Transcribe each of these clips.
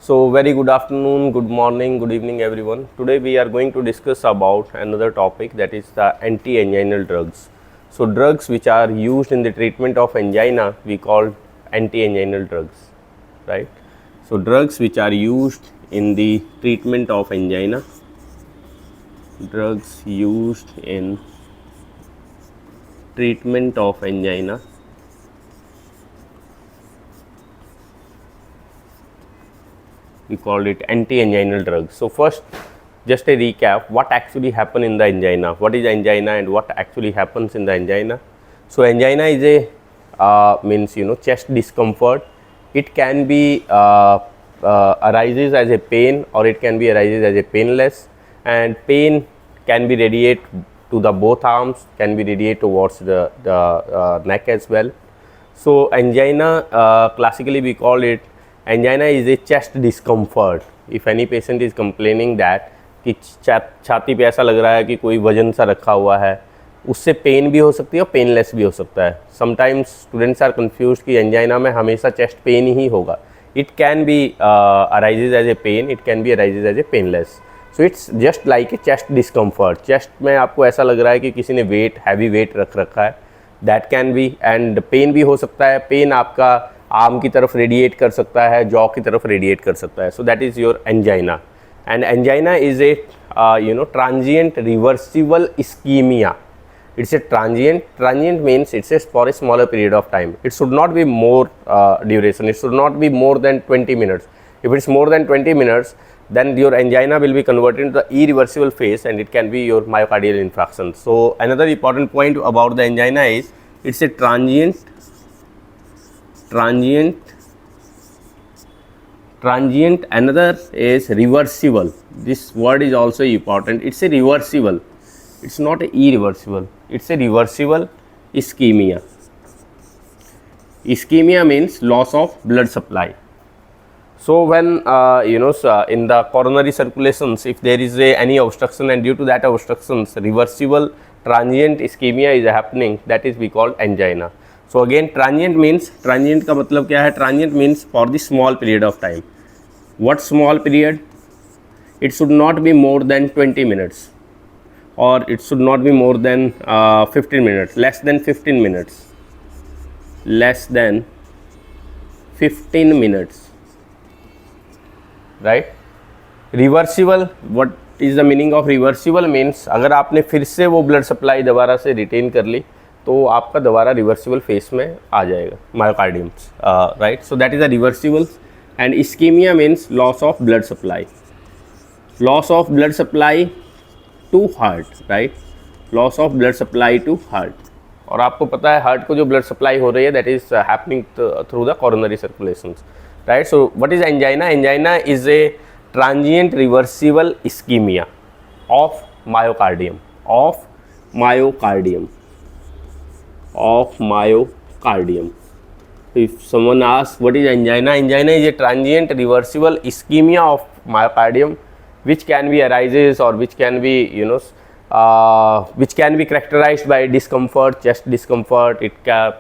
So very good afternoon, good morning, good evening everyone. Today we are going to discuss about another topic, that is the anti-anginal drugs. So drugs which are used in the treatment of angina we call anti-anginal drugs, right? So drugs which are used in the treatment of angina, drugs used in treatment of angina we call it anti-anginal drugs. So first, just a recap, what actually happen in the angina, what is angina and what actually happens in the angina. So angina is a means chest discomfort. It can be arises as a pain, or it can be arises as a painless, and pain can be radiate to the both arms, can be radiate towards the neck as well. So angina, classically we call it, angina is a chest discomfort. If any patient is complaining that कि छाती पे ऐसा लग रहा है कि कोई वजन सा रखा हुआ है, उससे पेन भी हो सकती है और पेनलेस भी हो सकता है. समटाइम्स स्टूडेंट्स आर कंफ्यूज्ड कि एंजाइना में हमेशा चेस्ट पेन ही होगा. It can be arises as a pain, it can be arises as a painless. So it's just like a chest discomfort. Chest में आपको ऐसा लग रहा है कि किसी ने हैवी वेट रख रखा है, that can be. And pain भी हो सकता है, पेन आपका आर्म की तरफ रेडिएट कर सकता है, जॉ की तरफ रेडिएट कर सकता है. सो that is your angina. And angina is a transient reversible ischemia. It's a transient means it's a for a smaller period of time. It should not be more duration. It should not be more than 20 minutes. If it's more than 20 minutes, then your angina will be converted into the irreversible phase and it can be your myocardial infarction. So another important point about the angina is it's a transient. Another is reversible. This word is also important. It's a reversible, it's not a irreversible, it's a reversible ischemia. Ischemia means loss of blood supply. So when in the coronary circulations, if there is any obstruction, and due to that obstructions reversible transient ischemia is happening, that is we call angina. So again, transient means, transient का मतलब क्या है? Transient means for the small period of time. What small period? It should not be more than 20 minutes, or it should not be more than 15 minutes, less than 15 minutes, less than 15 minutes, right? Reversible, what is the meaning of reversible? Means अगर आपने फिर से वो blood supply दोबारा से retain कर ली तो आपका दोबारा रिवर्सिबल फेस में आ जाएगा myocardiums, right? So that is a reversible. And ischemia means loss of blood supply, loss of blood supply to heart, right? Loss of blood supply to heart. और आपको पता है हार्ट को जो ब्लड सप्लाई हो रही है that is happening through the coronary circulations, right? So what is angina? Angina is a transient reversible ischaemia of myocardium, of myocardium. If someone asks what is angina, angina is a transient reversible ischemia of myocardium which can be arises, or which can be which can be characterized by discomfort, chest discomfort.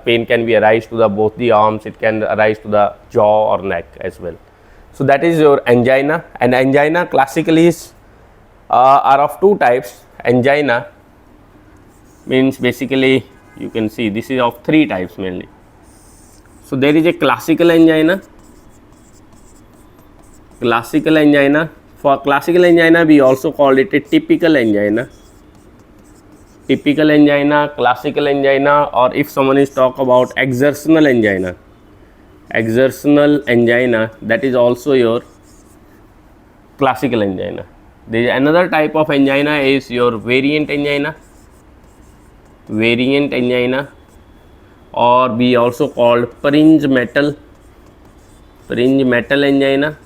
Pain can be arise to the both the arms, it can arise to the jaw or neck as well. So that is your angina. And angina classically is are of two types. Angina means basically you can see this is of three types mainly. So there is a classical angina. Classical angina. For classical angina we also call it a typical angina. Typical angina, classical angina, or if someone is talk about exertional angina, exertional angina, that is also your classical angina. There is another type of angina is your variant angina. Variant angina, or we also called fringe metal angina,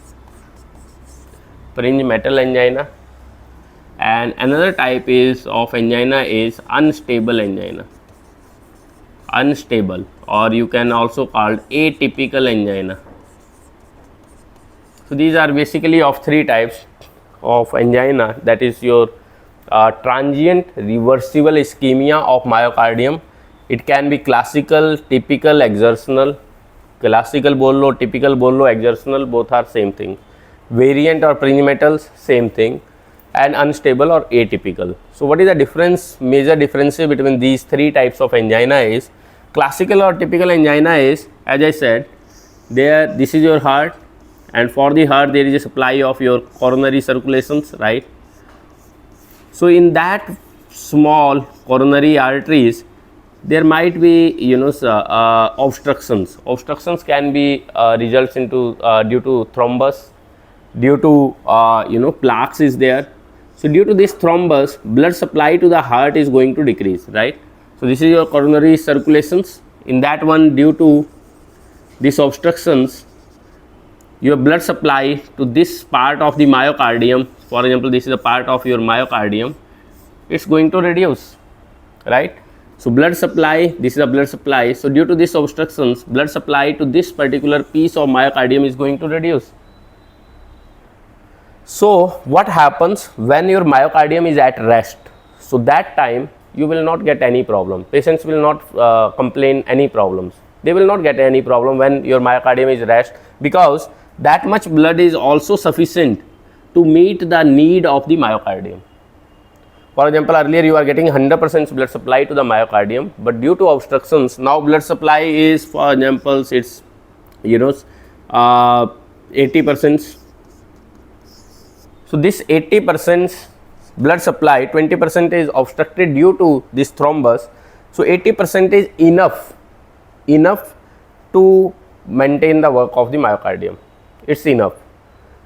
fringe metal angina. And another type is of angina is unstable angina, unstable, or you can also call atypical angina. So these are basically of three types of angina, that is your transient reversible ischemia of myocardium. It can be classical, typical, exertional. Classical बोल लो, typical बोल लो, exertional, both are same thing. variant or prenatal, same thing, and unstable or atypical. So what is the difference, major differences between these three types of angina is, classical or typical angina is, as I said, this is your heart, and for the heart there is a supply of your coronary circulations, right? So in that small coronary arteries there might be obstructions. Obstructions can be results into due to thrombus, due to plaques is there. So due to this thrombus, blood supply to the heart is going to decrease, right? So this is your coronary circulations. In that one, due to these obstructions, your blood supply to this part of the myocardium, for example this is a part of your myocardium, it's going to reduce, right? So blood supply, this is a blood supply, so due to these obstructions, blood supply to this particular piece of myocardium is going to reduce. So what happens when your myocardium is at rest? So that time you will not get any problem. Patients will not complain any problems. They will not get any problem when your myocardium is rest, because that much blood is also sufficient to meet the need of the myocardium. For example, earlier you are getting 100% blood supply to the myocardium, but due to obstructions, now blood supply is, for example, it's 80%. So this 80% blood supply, 20% is obstructed due to this thrombus. So 80% is enough to maintain the work of the myocardium. It's enough.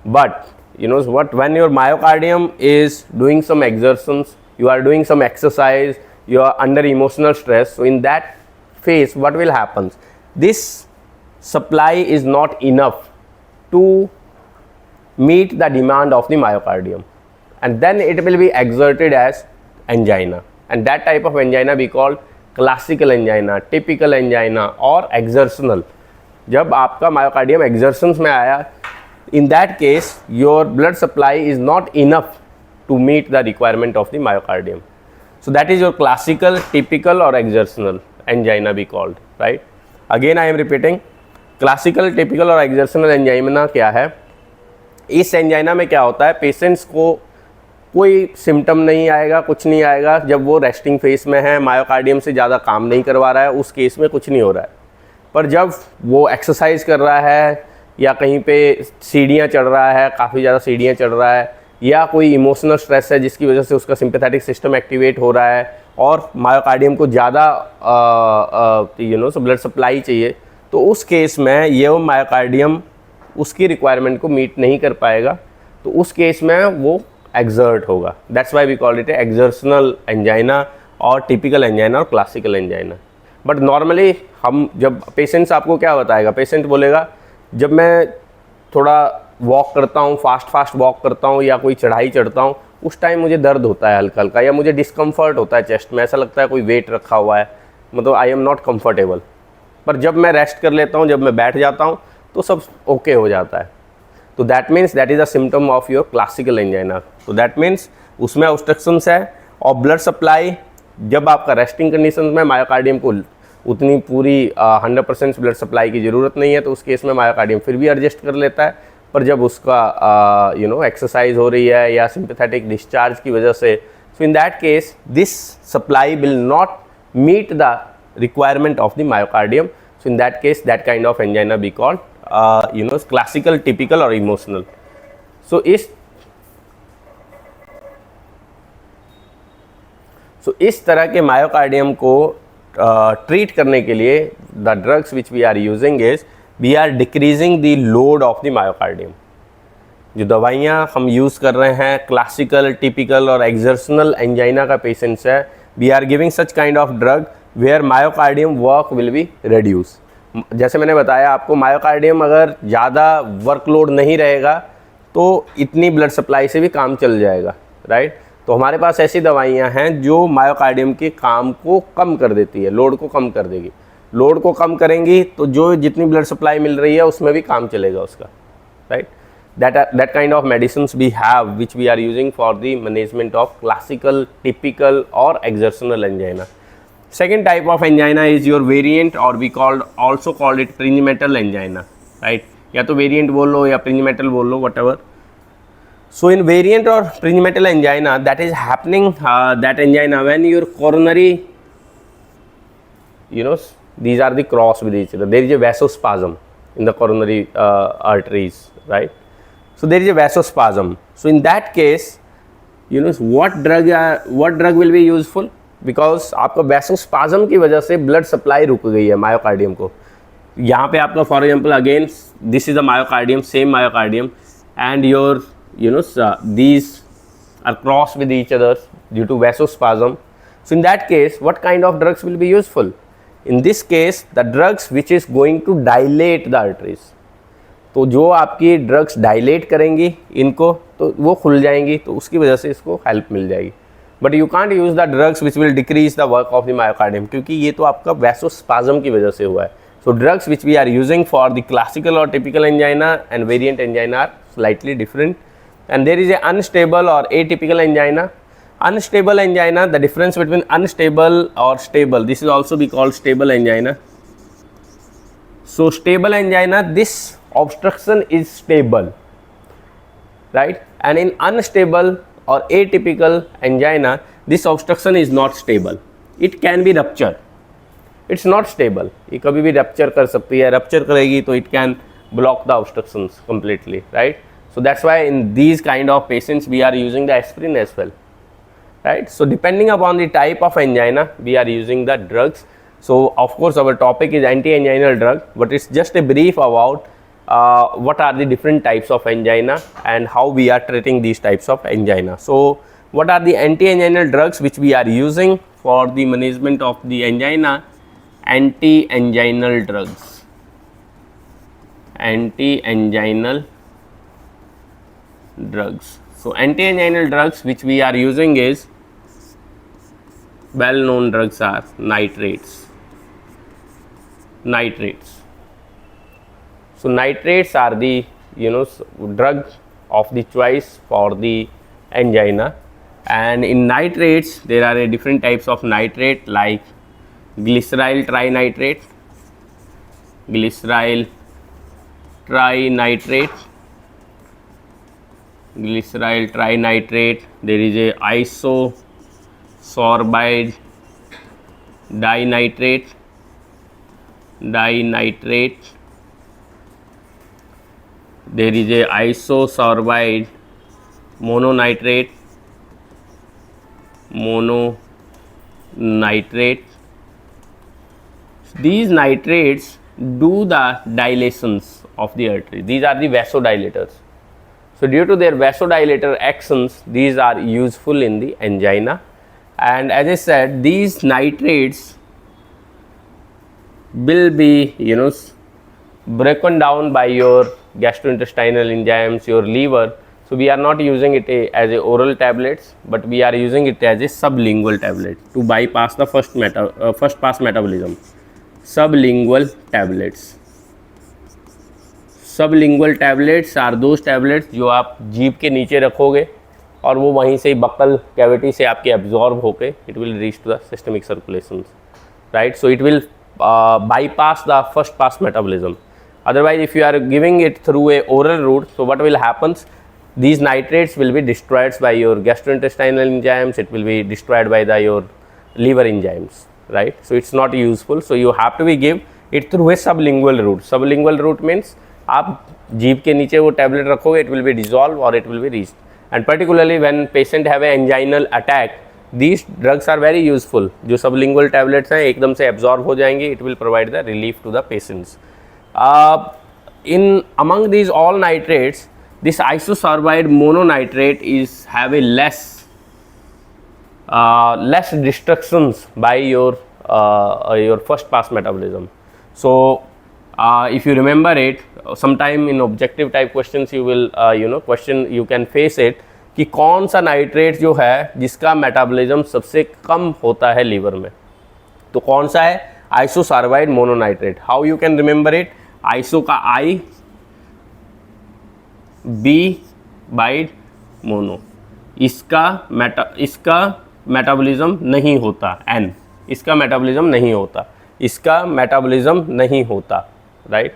But you know what, when your myocardium is doing some exertions, you are doing some exercise, you are under emotional stress, so in that phase what will happen? This supply is not enough to meet the demand of the myocardium, and then it will be exerted as angina, and that type of angina we call classical angina, typical angina or exertional. जब आपका myocardium exertions में आया, in that case your blood supply is not enough to meet the requirement of the myocardium. So that is your classical, typical or exertional angina we called, right? Again I am repeating, classical, typical और exertional angina क्या है? इस angina में क्या होता है, patients को कोई सिम्टम नहीं आएगा, कुछ नहीं आएगा जब वो रेस्टिंग फेस में है, मायोकार्डियम से ज़्यादा काम नहीं करवा रहा है, उस केस में कुछ नहीं हो रहा है. पर जब वो एक्सरसाइज कर रहा है या कहीं पे सीढ़ियाँ चढ़ रहा है, काफ़ी ज़्यादा सीढ़ियाँ चढ़ रहा है, या कोई इमोशनल स्ट्रेस है जिसकी वजह से उसका सिंपैथेटिक सिस्टम एक्टिवेट हो रहा है और मायोकार्डियम को ज़्यादा ब्लड सप्लाई चाहिए, तो उस केस में ये मायोकार्डियम उसकी रिक्वायरमेंट को मीट नहीं कर पाएगा, तो उस केस में वो एक्सर्ट होगा. That's why we call it exertional angina और टिपिकल एंजाइना और क्लासिकल एंजाइना. बट नॉर्मली हम जब पेशेंट्स आपको क्या बताएगा, पेशेंट बोलेगा जब मैं थोड़ा वॉक करता हूँ, फास्ट वॉक करता हूँ या कोई चढ़ाई चढ़ता हूँ, उस टाइम मुझे दर्द होता है हल्का हल्का, या मुझे डिस्कम्फर्ट होता है चेस्ट में, ऐसा लगता है कोई वेट रखा हुआ है, मतलब आई एम नॉट कम्फर्टेबल. पर जब मैं रेस्ट कर लेता हूँ, जब मैं बैठ जाता हूँ तो सब ओके हो जाता है. तो that means that is a symptom of your classical angina. तो दैट मीन्स उसमें ऑब्स्ट्रक्शंस है और ब्लड सप्लाई जब आपका रेस्टिंग कंडीशन में मायोकार्डियम को उतनी पूरी 100% ब्लड सप्लाई की ज़रूरत नहीं है, तो उस केस में मायोकार्डियम फिर भी एडजस्ट कर लेता है. पर जब उसका एक्सरसाइज हो रही है या सिंपैथेटिक डिस्चार्ज की वजह से, so in that case this supply will not meet the requirement of the myocardium. So in that case that kind of angina be called classical, typical और इमोशनल. सो इस तरह के मायोकार्डियम को treat करने के लिए the drugs which we are using is we are decreasing the load of the myocardium. जो दवाइयाँ हम यूज़ कर रहे हैं क्लासिकल, टिपिकल और एक्सर्शनल एंजाइना का पेशेंट्स है, we are giving such kind of drug where myocardium work will be reduce. जैसे मैंने बताया आपको, मायोकार्डियम अगर ज़्यादा वर्कलोड नहीं रहेगा तो इतनी ब्लड सप्लाई से भी काम चल जाएगा, राइट. तो हमारे पास ऐसी दवाइयाँ हैं जो मायोकार्डियम के काम को कम कर देती है, लोड को कम कर देगी. लोड को कम करेंगी तो जो जितनी ब्लड सप्लाई मिल रही है उसमें भी काम चलेगा उसका, right. that kind of medicines we have which we are using for the management of classical, typical or exertional angina. Second type of angina is your variant, or we also called it prenatal angina, right. या तो variant बोल लो या prenatal बोल लो, whatever. So in variant or premetal angina, that is happening, that angina when your coronary, these are the cross with each other. There is a vasospasm in the coronary arteries, right? So there is a vasospasm. So in that case, what drug will be useful? Because आपका vasospasm की वजह से blood supply रुक गई है myocardium को. यहाँ पे आपका for example again this is the myocardium, same myocardium, and your these are crossed with each other due to vasospasm. So in that case, what kind of drugs will be useful? In this case, the drugs which is going to dilate the arteries. तो जो आपकी drugs dilate करेंगी इनको, तो वो खुल जाएंगी, तो उसकी वजह से इसको हेल्प मिल जाएगी. But you can't use the drugs which will decrease the work of the myocardium, क्योंकि ये तो आपका वैसोस्पाज्म की वजह से हुआ है. So drugs which we are using for the classical और typical angina and variant angina are slightly different. And there is a unstable or atypical angina. Unstable angina, the difference between unstable or stable, this is also be called stable angina. So stable angina, this obstruction is stable, right? And in unstable or atypical angina, this obstruction is not stable. It can be rupture. It's not stable. ये कभी भी rupture कर सकती है. Rupture करेगी तो it can block the obstructions completely, right? So that's why in these kind of patients we are using the aspirin as well, right? So depending upon the type of angina, we are using the drugs. So of course our topic is anti-anginal drug, but it's just a brief about what are the different types of angina and how we are treating these types of angina. So what are the anti-anginal drugs which we are using for the management of the angina? Anti-anginal drugs. Anti-anginal drugs. So anti-anginal drugs which we are using is, well known drugs are nitrates. So nitrates are the drug of the choice for the angina, and in nitrates there are different types of nitrate like glyceryl trinitrate, there is a isosorbide dinitrate, there is a isosorbide mononitrate, These nitrates do the dilations of the artery. These are the vasodilators. So due to their vasodilator actions, these are useful in the angina. And as I said, these nitrates will be broken down by your gastrointestinal enzymes, your liver. So we are not using it as a oral tablets, but we are using it as a sublingual tablet to bypass the first pass metabolism. Sublingual tablets. Sublingual tablets are those tablets जो आप जीभ के नीचे रखोगे और वो वहीं से बक्कल कैविटी से आपके एब्जॉर्ब होके it will reach to the systemic circulations, right? So it will bypass the first pass metabolism. Otherwise, if you are giving it through a oral route, so what will happen? These nitrates will be destroyed by your gastrointestinal enzymes. It will be destroyed by your liver enzymes, right? So it's not useful. So you have to be give it through a sublingual route. Sublingual route means आप जीभ के नीचे वो tablet रखोगे, it will be dissolved or it will be reached. And particularly when patient have a anginal attack, these drugs are very useful. जो sublingual tablets हैं एकदम से absorb हो जाएंगे, it will provide the relief to the patients. In among these all nitrates, this isosorbide mononitrate is have a less destructions by your first pass metabolism. So if you remember it, sometime in objective type questions you will you can face it कि कौन सा nitrate जो है जिसका metabolism सबसे कम होता है liver में, तो कौन सा है? Isosorbide mononitrate. How you can remember it? Iso का आई, बी बाइड मोनो, इसका मेटाबॉलिज्म नहीं होता, एन इसका मेटाबॉलिज्म नहीं होता, right?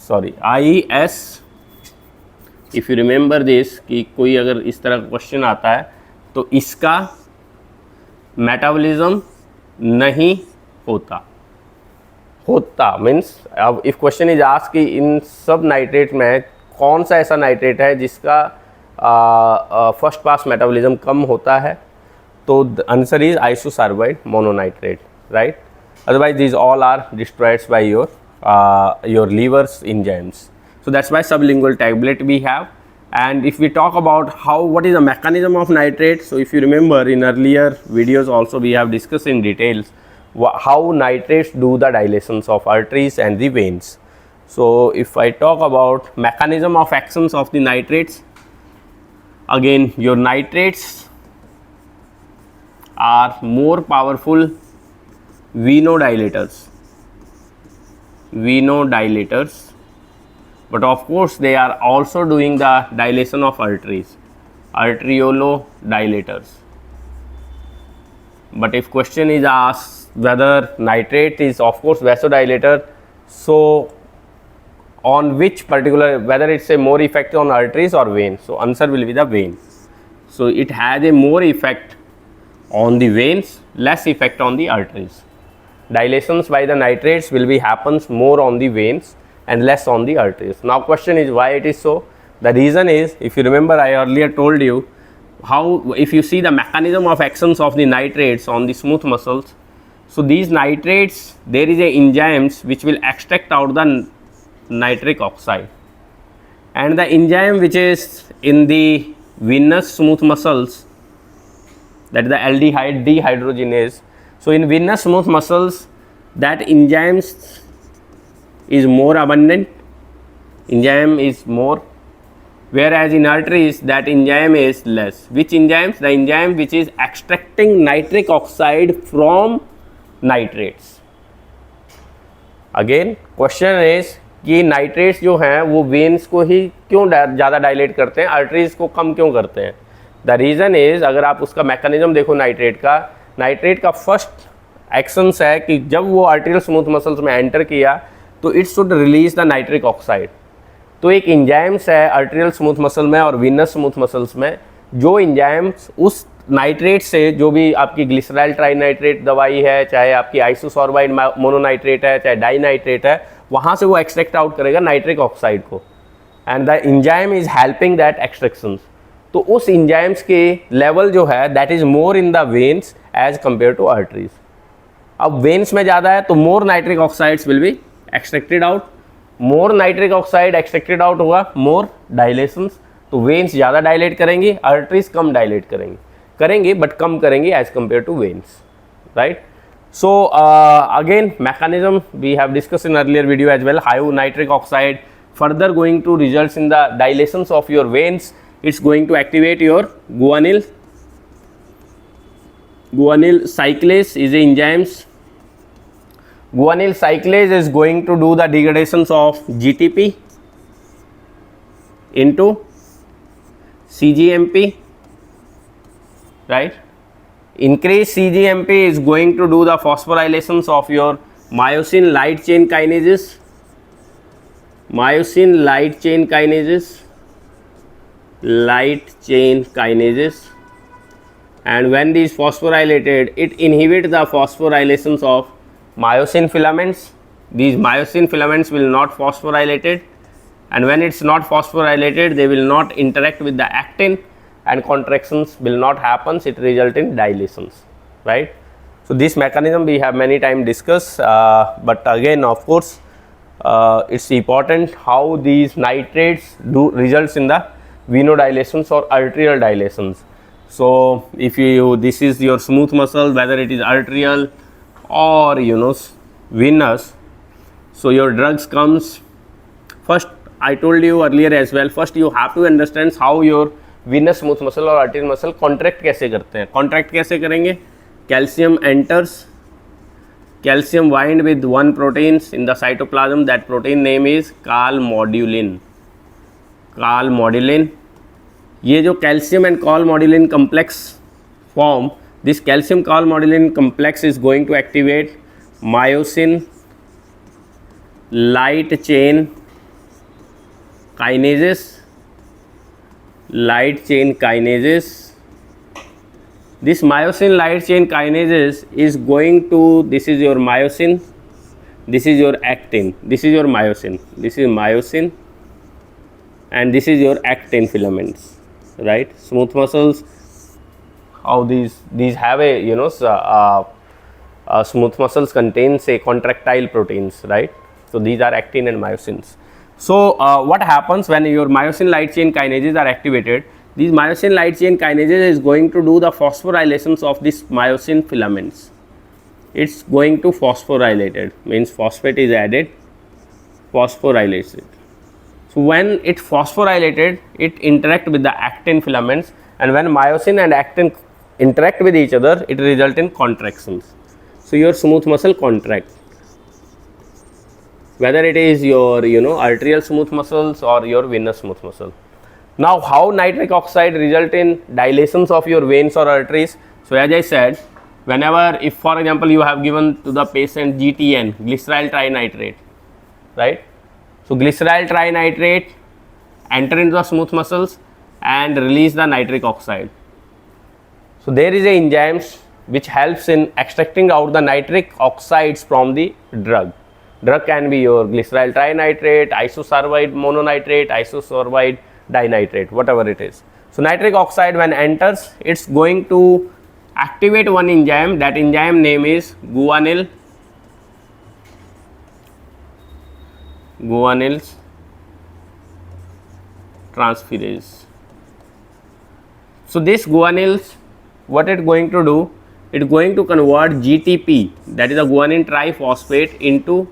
Sorry, I S if you remember this कि कोई अगर इस तरह का क्वेश्चन आता है तो इसका मेटाबॉलिज्म नहीं होता मीन्स अब इफ क्वेश्चन इज आस्क्ड कि इन सब नाइट्रेट में कौन सा ऐसा नाइट्रेट है जिसका फर्स्ट पास मेटाबॉलिज्म कम होता है, तो the answer is isosorbide mononitrate, right. Otherwise these all are destroyed by your liver's enzymes. So that's why sublingual tablet we have. And if we talk about what is the mechanism of nitrate, so if you remember in earlier videos also we have discussed in details how nitrates do the dilations of arteries and the veins. So if I talk about mechanism of actions of the nitrates, again your nitrates are more powerful venodilators, but of course they are also doing the dilation of arteries, arteriolodilators. But if question is asked whether nitrate is of course vasodilator, so on which particular, whether it's a more effective on arteries or veins, so answer will be the vein. So it has a more effect on the veins, less effect on the arteries. Dilations by the nitrates will be happens more on the veins and less on the arteries. Now question is why it is so. The reason is, if you remember, I earlier told you how, if you see the mechanism of actions of the nitrates on the smooth muscles, so these nitrates, there is a enzymes which will extract out the nitric oxide, and the enzyme which is in the venous smooth muscles, that is the aldehyde dehydrogenase. So in venous smooth muscles, that enzymes is more abundant, enzyme is more, whereas in arteries that enzyme is less. Which enzymes? The enzyme which is extracting nitric oxide from nitrates. Again question is कि nitrates जो हैं वो veins को ही क्यों ज़्यादा dilate करते हैं, arteries को कम क्यों करते हैं. द रीज़न इज़, अगर आप उसका मैकेनिज्म देखो नाइट्रेट का फर्स्ट एक्शंस है कि जब वो आर्टेरियल स्मूथ मसल्स में एंटर किया तो it should release the nitric oxide. तो एक इंजाइम्स है आर्टेरियल स्मूथ मसल में और वीनस स्मूथ मसल्स में, जो इंजाइम्स उस नाइट्रेट से, जो भी आपकी ग्लिसराइल ट्राइनाइट्रेट दवाई है, चाहे आपकी आइसोसॉर्बाइड मोनोनाइट्रेट है, चाहे डाइनाइट्रेट है, वहाँ से वो एक्सट्रैक्ट आउट करेगा नाइट्रिक ऑक्साइड को, and the enzyme is helping that extractions. तो उस इंजाइम्स के लेवल जो है that is more in the veins as compare to arteries. अब वेन्स में ज़्यादा है तो more nitric oxides will be extracted out, more nitric oxide extracted out होगा, मोर डायलेशंस. तो वेन्स ज़्यादा डायलेट करेंगी, आर्टरीज कम डायलेट करेंगे बट कम करेंगी as compare to veins, right. So again mechanism we have discussed in earlier video as well, how nitric oxide further going to results in the dilations of your veins. It's going to activate your guanyl cyclase is a enzymes. Guanyl cyclase is going to do the degradations of GTP into CGMP, right. Increased CGMP is going to do the phosphorylations of your myosin light chain kinases, and when these phosphorylated, it inhibits the phosphorylations of myosin filaments. These myosin filaments will not phosphorylated, and when it's not phosphorylated, they will not interact with the actin, and contractions will not happen, it result in dilations, right. So this mechanism we have many times discussed, but again of course it's important how these nitrates do results in the venodilations or arterial dilations. So if you, this is your smooth muscle, whether it is arterial or venous, so your drugs comes first. I told you earlier as well, first you have to understand how your venous smooth muscle और arterial muscle contract कैसे करते हैं. Contract कैसे करेंगे? Calcium enters, calcium bind with one proteins in the cytoplasm, that protein name is calmodulin. ये जो calcium and calmodulin complex form, this calcium calmodulin complex is going to activate myosin light chain kinases light chain kinases. This myosin light chain kinases is going to, this is your myosin, this is your actin, this is your myosin, this is myosin, and this is your actin filaments, right? Smooth muscles, how these have a, you know, smooth muscles contains a contractile proteins, right? So these are actin and myosins. So what happens when your myosin light chain kinases are activated? These myosin light chain kinases is going to do the phosphorylations of these myosin filaments. It's going to phosphorylate it, means phosphate is added, phosphorylated. So when it phosphorylated, it interact with the actin filaments, and when myosin and actin interact with each other, it result in contractions. So your smooth muscle contract, whether it is your, you know, arterial smooth muscles or your venous smooth muscle. Now how nitric oxide result in dilations of your veins or arteries? So as I said, whenever, if for example you have given to the patient GTN, glyceryl trinitrate, right? So glyceryl trinitrate enter into the smooth muscles and release the nitric oxide. So there is a enzymes which helps in extracting out the nitric oxides from the drug. Drug can be your glyceryl trinitrate, isosorbide mononitrate, isosorbide dinitrate, whatever it is. So nitric oxide when enters, it's going to activate one enzyme. That enzyme name is guanyl transferase. So this guanyls, what it going to do? It's going to convert GTP, that is a guanine triphosphate, into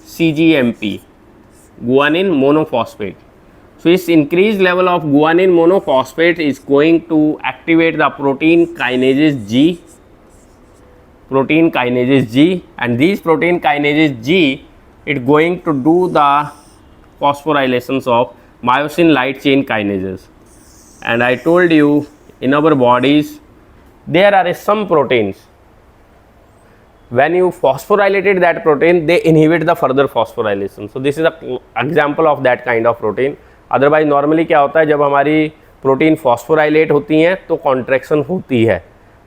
CGMP, guanine monophosphate. So this increased level of guanine monophosphate is going to activate the protein kinases G, and these protein kinases G, it's going to do the phosphorylations of myosin light chain kinases. And I told you, in our bodies there are some proteins, when you phosphorylated that protein, they inhibit the further phosphorylation. So this is an example of that kind of protein. Otherwise normally क्या होता है, जब हमारी protein phosphorylate होती हैं तो contraction होती है,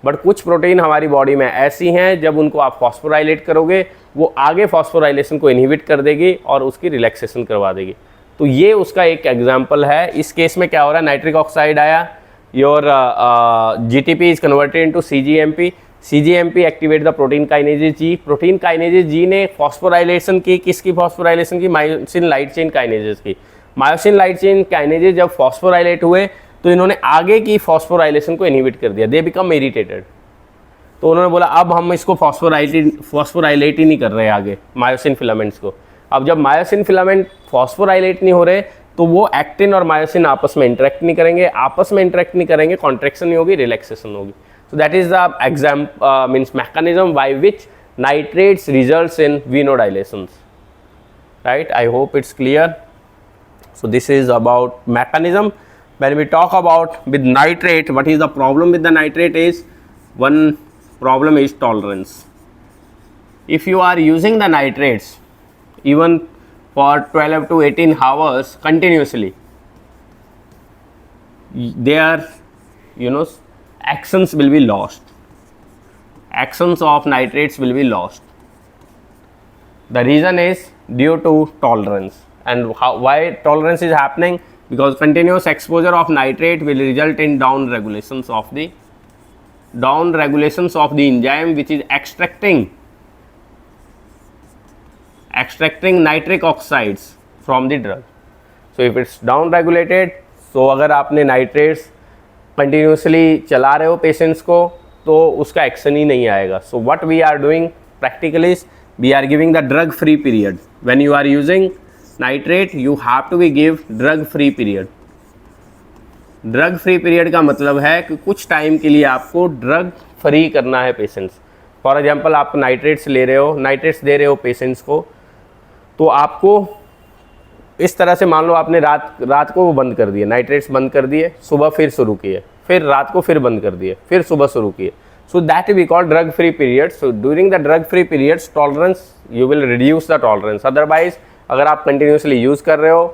बट कुछ प्रोटीन हमारी बॉडी में ऐसी हैं जब उनको आप फॉस्फोराइलेट करोगे वो आगे फॉस्फोराइलेशन को इनहिबिट कर देगी और उसकी रिलैक्सेशन करवा देगी. तो ये उसका एक एग्जांपल है. इस केस में क्या हो रहा है, नाइट्रिक ऑक्साइड आया, your GTP is converted into CGMP. CGMP activate the protein kinases G. Protein kinases G ने फॉस्फोराइलेशन की, किसकी फॉस्फोराइलेशन की, मायोसिन लाइट चेन काइनेजेस की. मायोसिन लाइट चेन काइनेजेस जब फॉस्फोराइलेट हुए तो इन्होंने आगे की फॉस्फोराइलेशन को इनहिबिट कर दिया. They become irritated. तो उन्होंने बोला अब हम इसको फॉस्फोराइलेट ही नहीं कर रहे आगे मायोसिन फिलामेंट्स को. अब जब मायोसिन फिलामेंट फॉस्फोराइलेट नहीं हो रहे तो वो एक्टिन और मायोसिन आपस में इंटरेक्ट नहीं करेंगे, कॉन्ट्रैक्शन नहीं होगी, रिलैक्सेशन होगी. So that is the means mechanism by which nitrates results in venodilations, right? I hope it's clear. So this is about mechanism. When we talk about with nitrate, what is the problem with the nitrate is, one problem is tolerance. If you are using the nitrates even for 12 to 18 hours continuously, their, you know, actions will be lost. Actions of nitrates will be lost. The reason is due to tolerance. And why tolerance is happening? Because continuous exposure of nitrate will result in down regulations of the enzyme which is extracting nitric oxides from the drug. So if it's down regulated, so अगर आपने nitrates continuously चला रहे हो patients को तो उसका action ही नहीं आएगा. So what we are doing practically, we are giving the drug free period. When you are using nitrate you have to be give drug free period. Drug free period का मतलब है कि कुछ टाइम के लिए आपको ड्रग फ्री करना है पेशेंट्स. फॉर एग्जांपल आप नाइट्रेट्स ले रहे हो, नाइट्रेट्स दे रहे हो पेशेंट्स को, तो आपको इस तरह से मान लो आपने रात को वो बंद कर दिए, नाइट्रेट्स बंद कर दिए, सुबह फिर शुरू किए, फिर रात को फिर बंद कर दिए, फिर सुबह शुरू किए. So that we call drug free period. So during the drug free periods tolerance, you will reduce the tolerance. Otherwise अगर आप कंटिन्यूसली यूज़ कर रहे हो,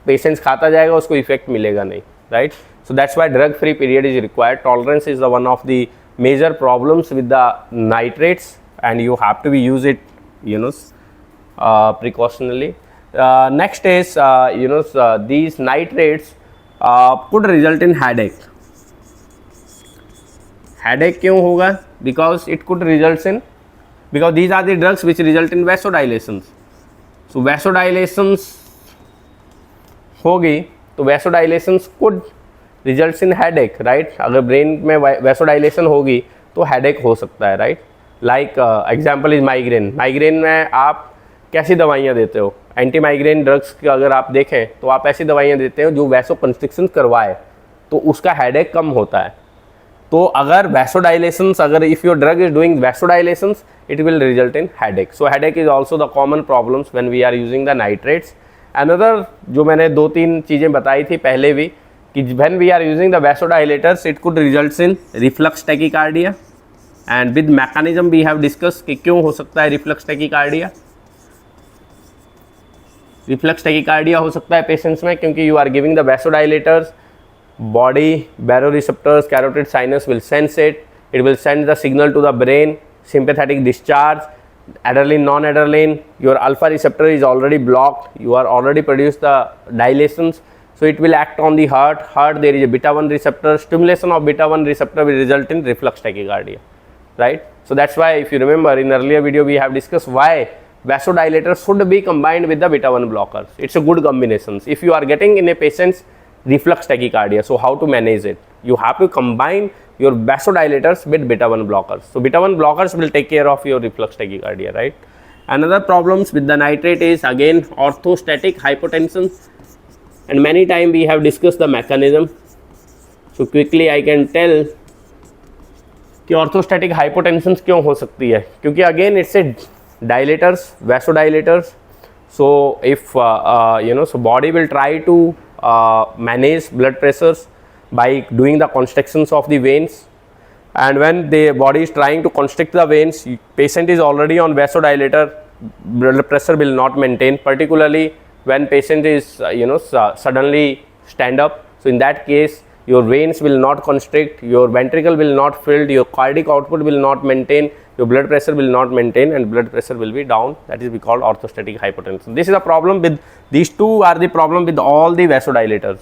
पेशेंट्स खाता जाएगा, उसको इफेक्ट मिलेगा नहीं. right? So that's why drug free period is required. Tolerance is the one of the major problems with the nitrates, and you have to be use it, you know, precautionally. Next is these nitrates could result in headache. Headache क्यों होगा? Because it could result in, because these are the drugs which result in vasodilations. So vasodilations होगी तो vasodilations could results in headache, right? अगर brain में vasodilation होगी तो headache हो सकता है, right? Like example is migraine. Migraine में आप कैसी दवाइयाँ देते हो? एंटी माइग्रेन ड्रग्स की अगर आप देखें तो आप ऐसी दवाइयाँ देते हो जो वैसो कंस्ट्रिक्शन करवाए, तो उसका हेडेक कम होता है. तो अगर वैसोडाइलेशंस, अगर if your drug is doing vasodilations, it will result in headache. So headache is also the common problems when we are using the nitrates. Another जो मैंने 2-3 चीज़ें बताई थी पहले भी, कि when we are using the vasodilators it could result in reflux tachycardia, and with mechanism we have discuss कि क्यों हो सकता है रिफ्लक्स टैकीकार्डिया. रिफ्लक्स टैकीकार्डिया हो सकता है पेशेंट्स में क्योंकि you are giving the vasodilators, body baroreceptors, carotid sinus will sense it, it will send the signal to the brain, sympathetic discharge, adrenaline, non-adrenaline, your alpha receptor is already blocked, you are already produced the dilations, so it will act on the heart. There is a beta 1 receptor, stimulation of beta 1 receptor will result in reflux tachycardia, right? So that's why if you remember in earlier video we have discussed why vasodilators should be combined with the beta 1 blockers. It's a good combination. If you are getting in a patient's reflux tachycardia, so how to manage it? You have to combine your vasodilators with beta 1 blockers. So beta 1 blockers will take care of your reflux tachycardia, right? Another problems with the nitrate is again orthostatic hypotension, and many time we have discussed the mechanism. So quickly I can tell कि orthostatic hypotension क्यों हो सकती है, क्योंकि again it's a dilators, vasodilators. So if so body will try to manage blood pressures by doing the constrictions of the veins, and when the body is trying to constrict the veins, patient is already on vasodilator, blood pressure will not maintain, particularly when patient is suddenly stand up. So in that case your veins will not constrict, your ventricle will not filled, your cardiac output will not maintain, your blood pressure will not maintain, and blood pressure will be down. That is we call orthostatic hypotension. This is a problem with these two, are the problem with all the vasodilators.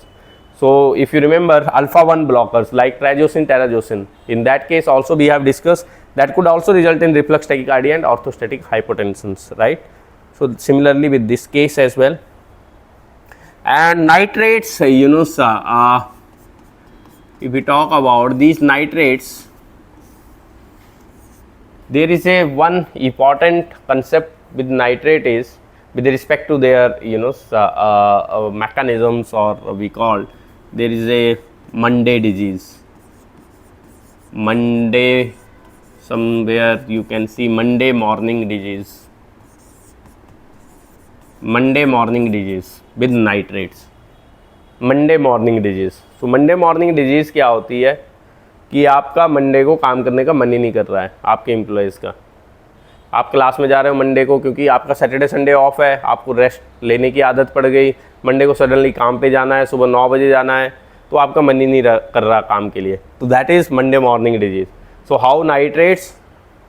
So if you remember alpha 1 blockers like trazodone, terazosin, in that case also we have discussed that could also result in reflux tachycardia and orthostatic hypotensions, right? So similarly with this case as well. And nitrates, if we talk about these nitrates, there is a one important concept with nitrate is with respect to their mechanisms, or we call there is a Monday disease. Monday, somewhere you can see Monday morning disease. Monday morning disease with nitrates. Monday morning disease. So Monday morning disease क्या होती है कि आपका Monday को काम करने का मन ही नहीं कर रहा है, आपके एम्प्लॉयज़ का. आप क्लास में जा रहे हो मंडे को क्योंकि आपका सैटरडे संडे ऑफ है, आपको रेस्ट लेने की आदत पड़ गई, मंडे को सडनली काम पे जाना है, सुबह 9 बजे जाना है, तो आपका मन ही नहीं कर रहा काम के लिए. तो that is Monday morning disease. So how nitrates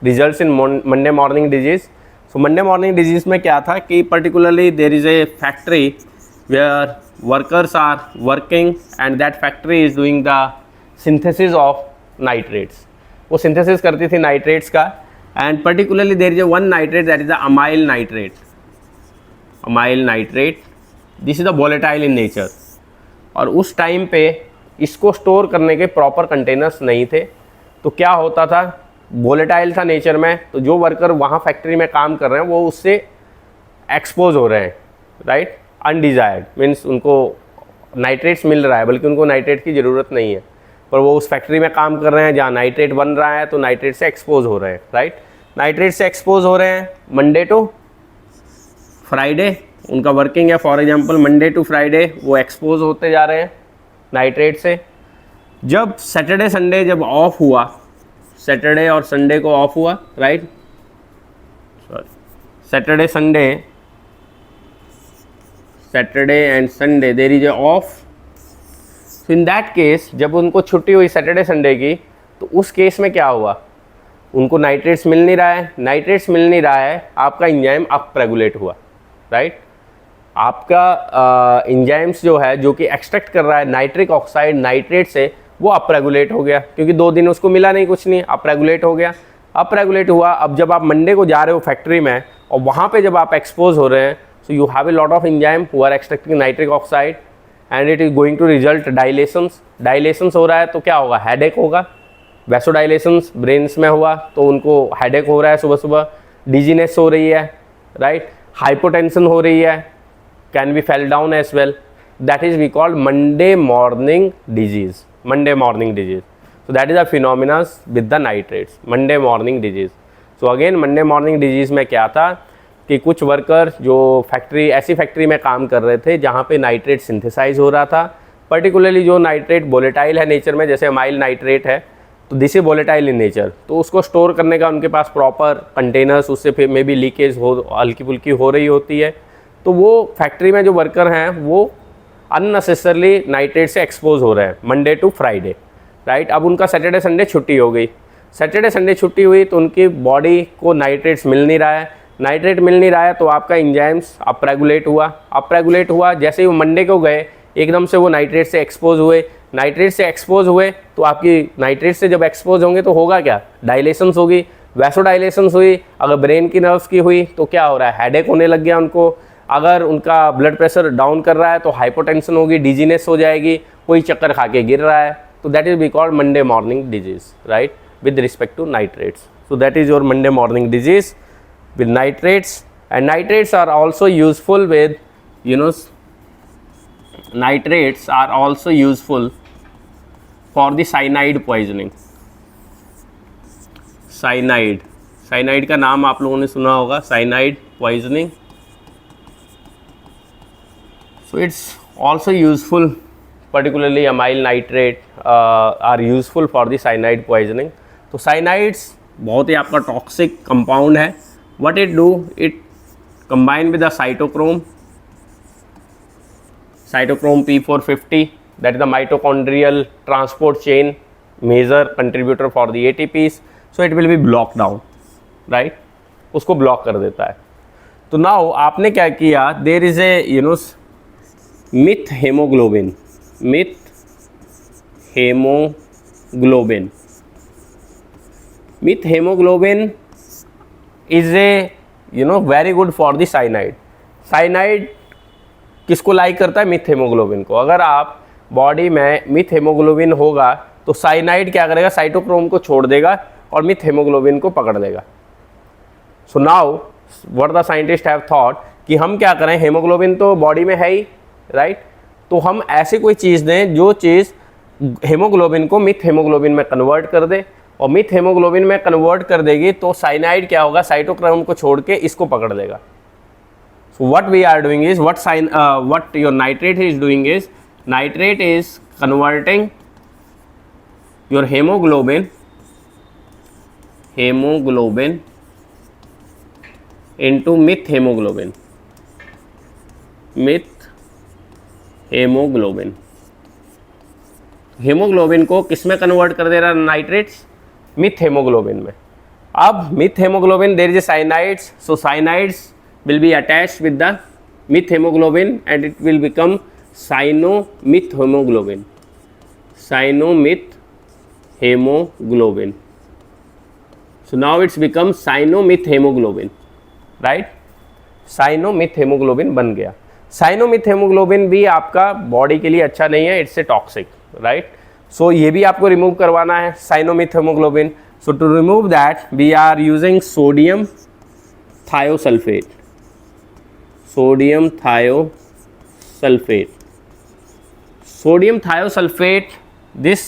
results in Monday morning disease. So Monday morning disease में क्या था कि particularly there is a factory where workers are working and that factory is doing the synthesis of nitrates. वो synthesis करती थी nitrates का, and particularly there is a one nitrate that is the amyl nitrate. Amyl nitrate, this is the volatile in nature. और उस time पे इसको store करने के प्रॉपर कंटेनर्स नहीं थे, तो क्या होता था, वोलेटाइल था नेचर में, तो जो वर्कर वहाँ फैक्ट्री में काम कर रहे हैं वो उससे एक्सपोज हो रहे हैं, राइट. अनडिजायर्ड मीन्स उनको नाइट्रेट्स मिल रहा है, बल्कि उनको नाइट्रेट की ज़रूरत नहीं है, पर वो उस फैक्ट्री में काम कर रहे हैं जहाँ नाइट्रेट बन रहा है, तो नाइट्रेट से एक्सपोज हो रहे हैं, राइट. नाइट्रेट से एक्सपोज हो रहे हैं मंडे टू फ्राइडे, उनका वर्किंग है, for example Monday to Friday वो एक्सपोज होते जा रहे हैं नाइट्रेट से. जब सैटरडे संडे जब ऑफ हुआ, सैटरडे और संडे को ऑफ हुआ, right, Saturday Sunday, Saturday and Sunday there is a off. So in that case जब उनको छुट्टी हुई सैटरडे संडे की, तो उस केस में क्या हुआ, उनको नाइट्रेट्स मिल नहीं रहा है, नाइट्रेट्स मिल नहीं रहा है, आपका एंजाइम अप रेगुलेट हुआ, राइट। आपका एंजाइम्स जो है जो कि एक्सट्रैक्ट कर रहा है नाइट्रिक ऑक्साइड नाइट्रेट से, वो अप रेगुलेट हो गया, क्योंकि 2 दिन उसको मिला नहीं, कुछ नहीं, अप रेगुलेट हो गया। अप रेगुलेट हुआ, अब जब आप मंडे को जा रहे हो फैक्ट्री में और वहाँ पे जब आप एक्सपोज हो रहे हैं, so you have a lot of enzyme who are extracting nitric oxide and it is going to result dilations. Dilations हो रहा है तो क्या होगा, हेडेक होगा। वैसोडाइलेशंस ब्रेन्स में हुआ तो उनको हेडेक हो रहा है सुबह सुबह, डिजीनेस हो रही है, राइट, हाइपोटेंशन हो रही है, can be fail down as well, that is we called Monday morning disease, Monday morning disease. So that is a phenomena with the nitrates, Monday morning disease. So again Monday morning disease में क्या था कि कुछ worker जो factory, ऐसी factory में काम कर रहे थे जहाँ पे नाइट्रेट सिंथेसाइज हो रहा था, पर्टिकुलरली जो नाइट्रेट वोलेटाइल है नेचर में, जैसे अमाइल नाइट्रेट है, तो this is volatile in nature, तो उसको स्टोर करने का उनके पास प्रॉपर कंटेनर्स, उससे फिर मे बी लीकेज हो, हल्की फुल्की हो रही होती है, तो वो फैक्ट्री में जो वर्कर हैं वो अननेसेसरली नाइट्रेट से एक्सपोज हो रहे हैं मंडे टू फ्राइडे, राइट। अब उनका सैटरडे संडे छुट्टी हो गई, सैटरडे संडे छुट्टी हुई तो उनकी बॉडी को नाइट्रेट्स मिल नहीं रहा है, नाइट्रेट मिल नहीं रहा है तो आपका एंजाइम्स अप रेगुलेट हुआ, अप रेगुलेट हुआ, जैसे ही वो मंडे को गए एकदम से वो नाइट्रेट से एक्सपोज हुए, नाइट्रेट से एक्सपोज हुए तो आपकी नाइट्रेट से जब एक्सपोज होंगे तो होगा क्या, डायलेशंस होगी, वैसोडाइलेशंस हुई, अगर ब्रेन की नर्व्स की हुई तो क्या हो रहा है, हेडेक होने लग गया उनको, अगर उनका ब्लड प्रेशर डाउन कर रहा है तो हाइपोटेंशन होगी, डिजीनेस हो जाएगी, कोई चक्कर खा के गिर रहा है, so that is we call Monday morning disease, right, with respect to nitrates. So that is your Monday morning disease with nitrates, and nitrates are also useful with, you know, nitrates are also useful for the cyanide poisoning. Cyanide का नाम आप लोगों ने सुना होगा, cyanide poisoning. So it's also useful, particularly amyl nitrate are useful for the cyanide poisoning. तो cyanides बहुत ही आपका टॉक्सिक कंपाउंड है. What it do, it combine with the cytochrome P450, that is the mitochondrial transport chain, major contributor for the ATPs, so it will be blocked down, right, उसको block कर देता है. तो now आपने क्या किया, there is a methaemoglobin is a very good for the cyanide. किसको like करता है, मिथ हेमोग्लोबिन को. अगर आप बॉडी में मिथ हेमोग्लोबिन होगा तो साइनाइड क्या करेगा, साइटोक्रोम को छोड़ देगा और मिथ हेमोग्लोबिन को पकड़ लेगा. So now what the scientist have thought कि हम क्या करें, हेमोग्लोबिन तो बॉडी में है ही, राइट, तो हम ऐसी कोई चीज़ दें जो चीज़ हेमोग्लोबिन को मिथ हेमोग्लोबिन में कन्वर्ट कर दे, और मिथ हेमोग्लोबिन में कन्वर्ट कर देगी तो साइनाइड क्या होगा, साइटोक्रोम को छोड़ के इसको पकड़ लेगा. So what we are doing is, what your nitrate is doing is, nitrate is converting your hemoglobin into meth hemoglobin. Haemoglobin को किस में कन्वर्ट कर दे रहा है, नाइट्रेट्स, मिथ हेमोग्लोबिन में. अब methaemoglobin, there is a cyanides, so cyanides will be attached with the meth hemoglobin and it will become cyano-meth hemoglobin. So now it's become cyano-meth hemoglobin, right? cyano-meth hemoglobin बन गया. cyano-meth hemoglobin भी आपका body के लिए अच्छा नहीं है, it's a toxic, right. सो ये भी आपको रिमूव करवाना है, cyano-meth hemoglobin. So to remove that we are using sodium thiosulfate. Sodium thiosulfate, this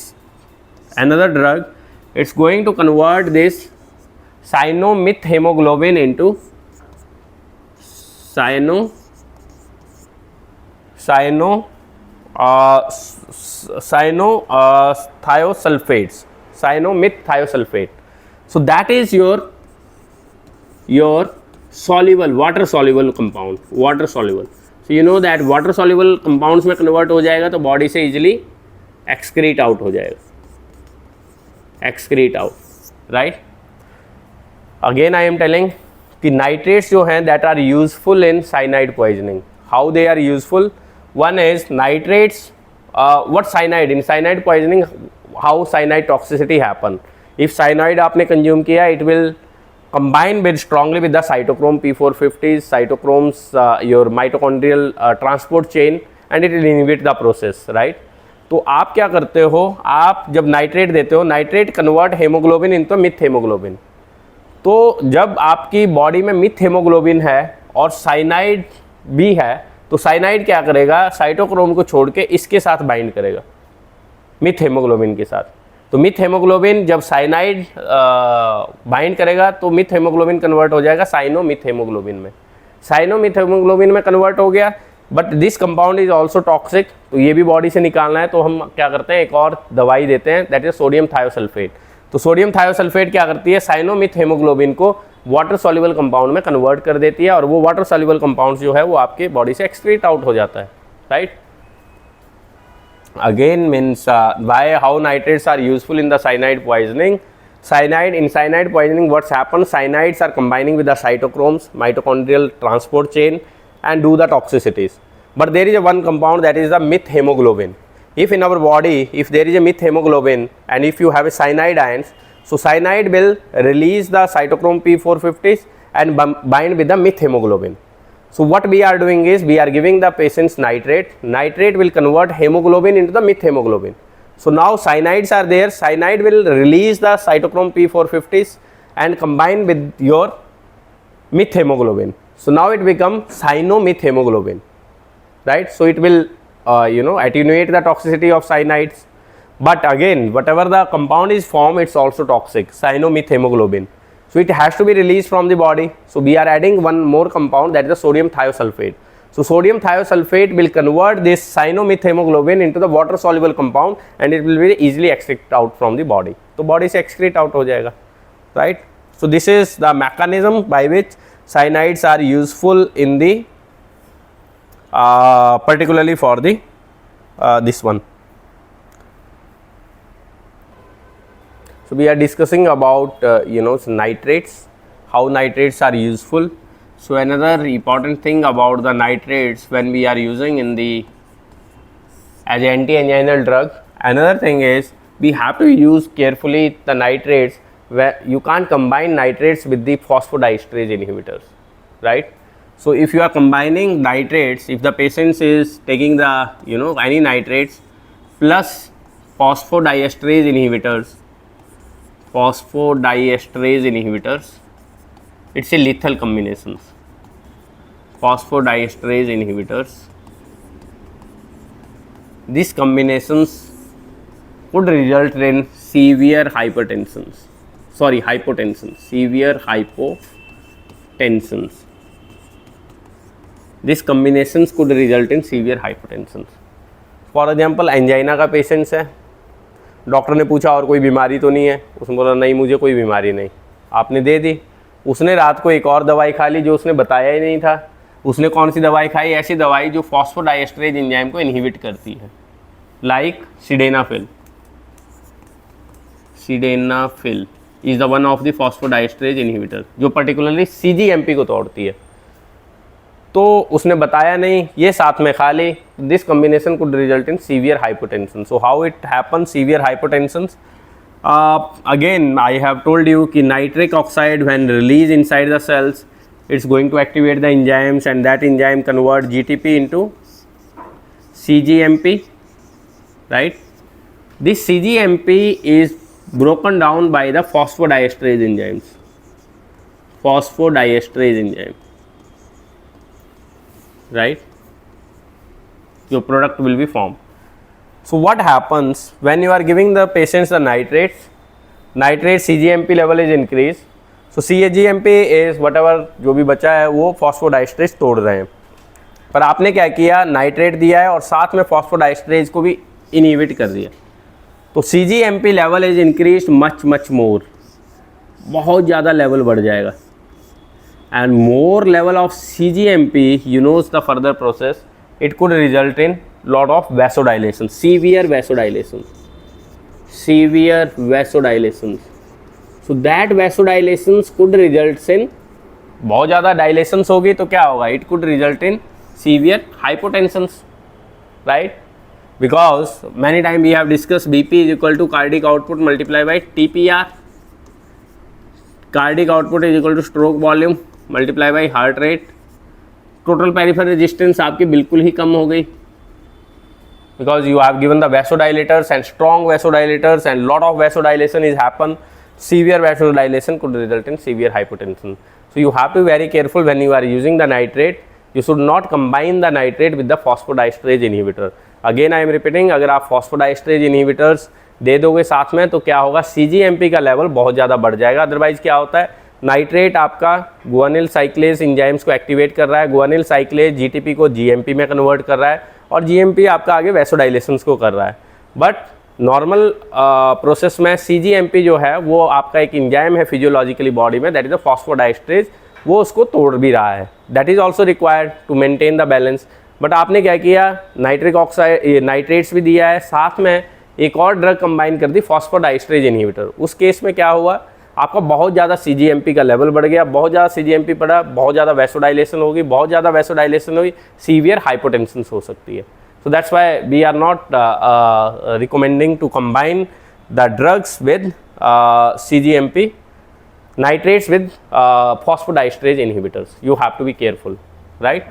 another drug, it's going to convert this cyano-meth hemoglobin into thiosulfates, cyano-meth thiosulfate. So that is your soluble, water soluble compound, water soluble. So you know that water soluble compounds में convert हो जाएगा तो body से easily excrete out हो जाएगा, excrete out, right. Again I am telling कि nitrates जो हैं that are useful in cyanide poisoning, how they are useful, one is nitrates, what cyanide in cyanide poisoning, how cyanide toxicity happen, if cyanide आपने consume किया it will combine with strongly with the cytochrome P450s, cytochromes, your mitochondrial transport chain, and it will inhibit the process, right? तो आप क्या करते हो, आप जब nitrate देते हो, nitrate convert haemoglobin into myth haemoglobin. तो जब आपकी बॉडी में मिथ हेमोग्लोबिन है और साइनाइड भी है, तो साइनाइड क्या करेगा, साइटोक्रोम को छोड़ के इसके साथ बाइंड करेगा, मिथ हेमोग्लोबिन के साथ। तो मिथ हेमोग्लोबिन जब साइनाइड बाइंड करेगा तो मिथ हेमोग्लोबिन कन्वर्ट हो जाएगा साइनो मिथ हेमोग्लोबिन में, साइनो मिथ हेमोग्लोबिन में कन्वर्ट हो गया। But this compound is also toxic, तो ये भी बॉडी से निकालना है, तो हम क्या करते हैं, एक और दवाई देते हैं, दैट इज सोडियम थायोसल्फेट। तो सोडियम थायोसल्फेट क्या करती है, साइनो मिथ हेमोग्लोबिन को वाटर सॉल्युबल कंपाउंड में कन्वर्ट कर देती है, और वो वाटर सॉल्युबल कंपाउंड जो है वो आपके बॉडी से एक्सक्रीट आउट हो जाता है, right. Again means why, how nitrates are useful in the cyanide poisoning. In cyanide poisoning, what's happened, cyanides are combining with the cytochromes, mitochondrial transport chain, and do the toxicities. But there is a one compound, that is the meth hemoglobin. If in our body, if there is a meth hemoglobin and if you have a cyanide ions, so cyanide will release the cytochrome P450s and bind with the meth hemoglobin. So what we are doing is we are giving the patients nitrate. Nitrate will convert hemoglobin into the meth hemoglobin. So now cyanides are there. Cyanide will release the cytochrome P450s and combine with your meth hemoglobin. So now it becomes cyano-meth hemoglobin, right? So it will attenuate the toxicity of cyanides. But again, whatever the compound is formed, it's also toxic, cyano-meth hemoglobin. So it has to be released from the body. So we are adding one more compound, that is the sodium thiosulfate. So sodium thiosulfate will convert this cyano-meth hemoglobin into the water soluble compound and it will be easily excrete out from the body. तो body से excrete out हो जाएगा, right? So this is the mechanism by which cyanides are useful in the particularly for the this one. So we are discussing about nitrates, how nitrates are useful. So another important thing about the nitrates when we are using in the as anti-anginal drug, another thing is we have to use carefully the nitrates, where you can't combine nitrates with the phosphodiesterase inhibitors, right? So if you are combining nitrates, if the patient is taking the any nitrates plus phosphodiesterase inhibitors, it's a lethal combinations. Phosphodiesterase inhibitors, these combinations could result in severe hypotension. These combinations could result in severe hypotension. For example, angina का patients है, doctor ने पूछा और कोई बीमारी तो नहीं है, उसने बोला नहीं मुझे कोई बीमारी नहीं, आपने दे दी, उसने रात को एक और दवाई खा ली जो उसने बताया ही नहीं था। उसने कौन सी दवाई खाई, ऐसी दवाई जो फॉस्फोडाइएस्टरेज एंजाइम को इनहिबिट करती है, like sildenafil is the one of the phosphodiesterase inhibitor जो पर्टिकुलरली CGMP को तोड़ती है। तो उसने बताया नहीं, ये साथ में खा ली, this combination could result in severe hypotension. So how it happen severe hypotension, again I have told you कि nitric oxide when release inside the cells it's going to activate the enzymes and that enzyme convert GTP into CGMP, right? This CGMP is broken down by the phosphodiesterase enzymes, right? Your product will be formed. So what happens when you are giving the patients the nitrates, CGMP level is increased. तो CGMP is whatever जो भी बचा है वो phosphodiesterase तोड़ रहे हैं, पर आपने क्या किया, नाइट्रेट दिया है और साथ में फॉस्फोडाइस्ट्रेज को भी इनहिबिट कर दिया। तो CGMP level is increase much more, बहुत ज़्यादा लेवल बढ़ जाएगा। And more level of CGMP, you knows the further process, it could result in lot of vasodilation, severe vasodilation. So that vasodilations could result in, बहुत ज़्यादा dilations होगी तो क्या होगा, it could result in severe hypotensions, right? Because many times we have discussed BP is equal to cardiac output multiplied by TPR. Cardiac output is equal to stroke volume multiplied by heart rate. Total peripheral resistance आपकी बिल्कुल ही कम हो गई, because you have given the vasodilators and strong vasodilators and lot of vasodilation is happen. Severe vasodilation could result in severe hypotension. So you have to be very careful when you are using the nitrate. You should not combine the nitrate with the phosphodiesterase inhibitor. Again I am repeating, अगर आप phosphodiesterase inhibitors दे दोगे साथ में तो क्या होगा, CGMP का level बहुत ज़्यादा बढ़ जाएगा. अदरवाइज क्या होता है, नाइट्रेट आपका गुआनिल साइक्लेज इंजाइम्स को एक्टिवेट कर रहा है, गुआनिल साइक्लेज जीटीपी को जीएमपी में कन्वर्ट कर रहा है और जीएमपी आपका आगे वैसोडाइलेशंस को कर रहा है. बट नॉर्मल प्रोसेस में सीजीएमपी जो है वो आपका एक इंजाइम है फिजियोलॉजिकली बॉडी में, दैट इज अ फॉस्फोडाइस्ट्रेज, वो उसको तोड़ भी रहा है. That is also required to maintain the balance. But आपने क्या किया, नाइट्रिक ऑक्साइड नाइट्रेट्स भी दिया है, साथ में एक और ड्रग कंबाइन कर दी फॉस्फोडाइस्ट्रेज इनहिबिटर. उस केस में क्या हुआ, आपका बहुत ज़्यादा सीजीएमपी का लेवल बढ़ गया, बहुत ज़्यादा सीजीएमपी पड़ा, बहुत ज़्यादा वैसोडाइलेशन होगी, बहुत ज़्यादा वैसोडाइलेशन हुई, सीवियर हाइपोटेंशन हो सकती है. So that's why we are not recommending to combine the drugs with CGMP nitrates with phosphodiesterase inhibitors. You have to be careful, right?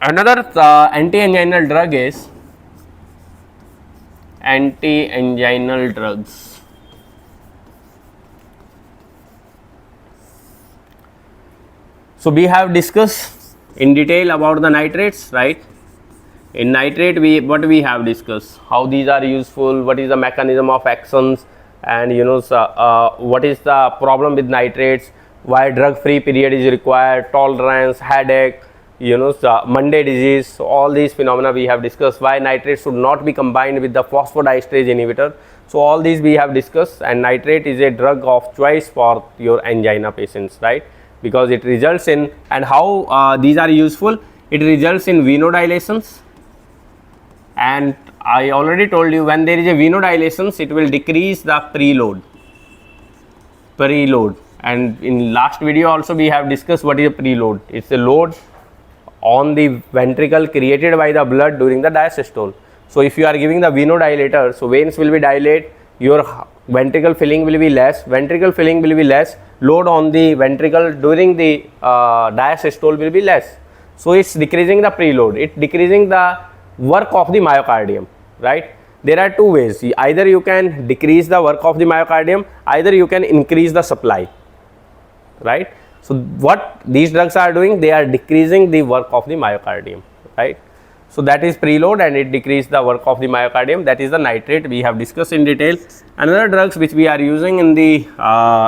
Another anti-anginal drug is anti-anginal drugs. So we have discussed in detail about the nitrates, right? In nitrate, what we have discussed, how these are useful, what is the mechanism of actions, and what is the problem with nitrates, why drug free period is required, tolerance, headache, Monday disease. So all these phenomena we have discussed, why nitrates should not be combined with the phosphodiesterase inhibitor. So all these we have discussed, and nitrate is a drug of choice for your angina patients, right? Because it results in, and how these are useful, it results in venodilations. And I already told you, when there is a venodilations, it will decrease the preload. And in last video also we have discussed what is a preload. It's a load on the ventricle created by the blood during the diastole. So if you are giving the venodilator, so veins will be dilate, your ventricle filling will be less, load on the ventricle during the diastole will be less. So it's decreasing the preload, it's decreasing the work of the myocardium, right? There are two ways, either you can decrease the work of the myocardium, either you can increase the supply, right? So what these drugs are doing, they are decreasing the work of the myocardium, right? So that is preload, and it decreases the work of the myocardium. That is the nitrate we have discussed in detail. Another drugs which we are using in the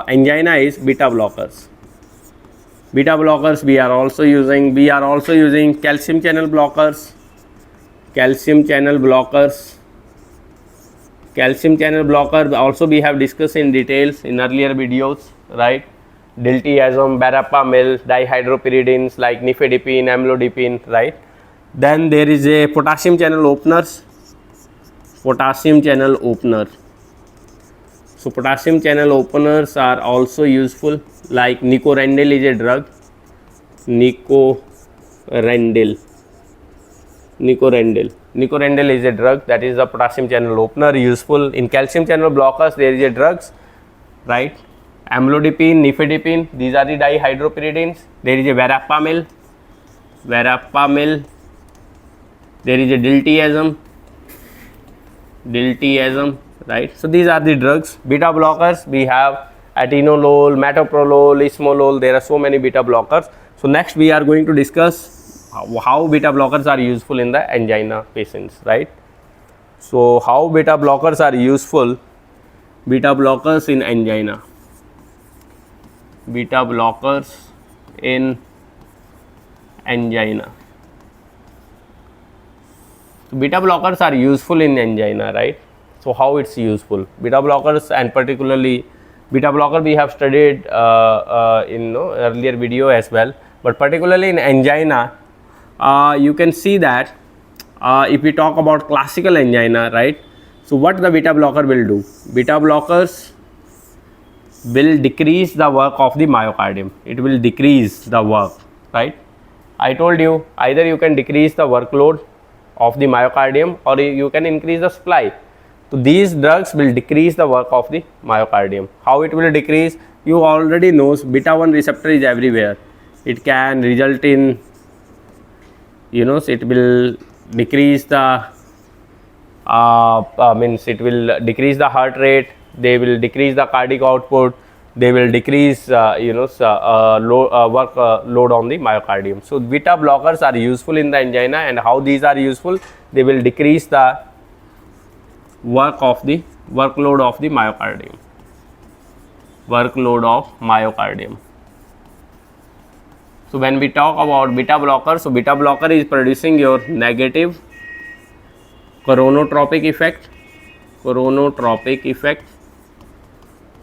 angina is beta blockers. Beta blockers we are also using calcium channel blockers. Calcium channel blocker also we have discussed in details in earlier videos, right? Diltiazem, verapamil, dihydropyridines like nifedipine, amlodipine, right? Then there is a potassium channel opener. So potassium channel openers are also useful, like nicorandil is a drug. Nicorandil is a drug, that is a potassium channel opener, useful. In calcium channel blockers there is a drugs, right? Amlodipine, nifedipine, these are the dihydropyridines. There is a verapamil, there is a diltiazem, right? So these are the drugs. Beta blockers, we have atenolol, metoprolol, ismolol, there are so many beta blockers. So next we are going to discuss how beta blockers are useful in the angina patients, right? So how beta blockers are useful, beta blockers in angina. Beta blockers in angina. So beta blockers are useful in angina, right? So how it's useful? Beta blockers, and particularly beta blocker we have studied in earlier video as well, but particularly in angina, you can see that if we talk about classical angina, right? So what the beta blocker will do? Beta blockers will decrease the work of the myocardium. It will decrease the work, right? I told you either you can decrease the workload of the myocardium or you can increase the supply. So these drugs will decrease the work of the myocardium. How it will decrease? You already know beta 1 receptor is everywhere. It can result in, it will decrease the it will decrease the heart rate, they will decrease the cardiac output, they will decrease work load on the myocardium. So beta blockers are useful in the angina, and how these are useful? They will decrease the workload of the myocardium. So when we talk about beta blocker, so beta blocker is producing your negative chronotropic effect. So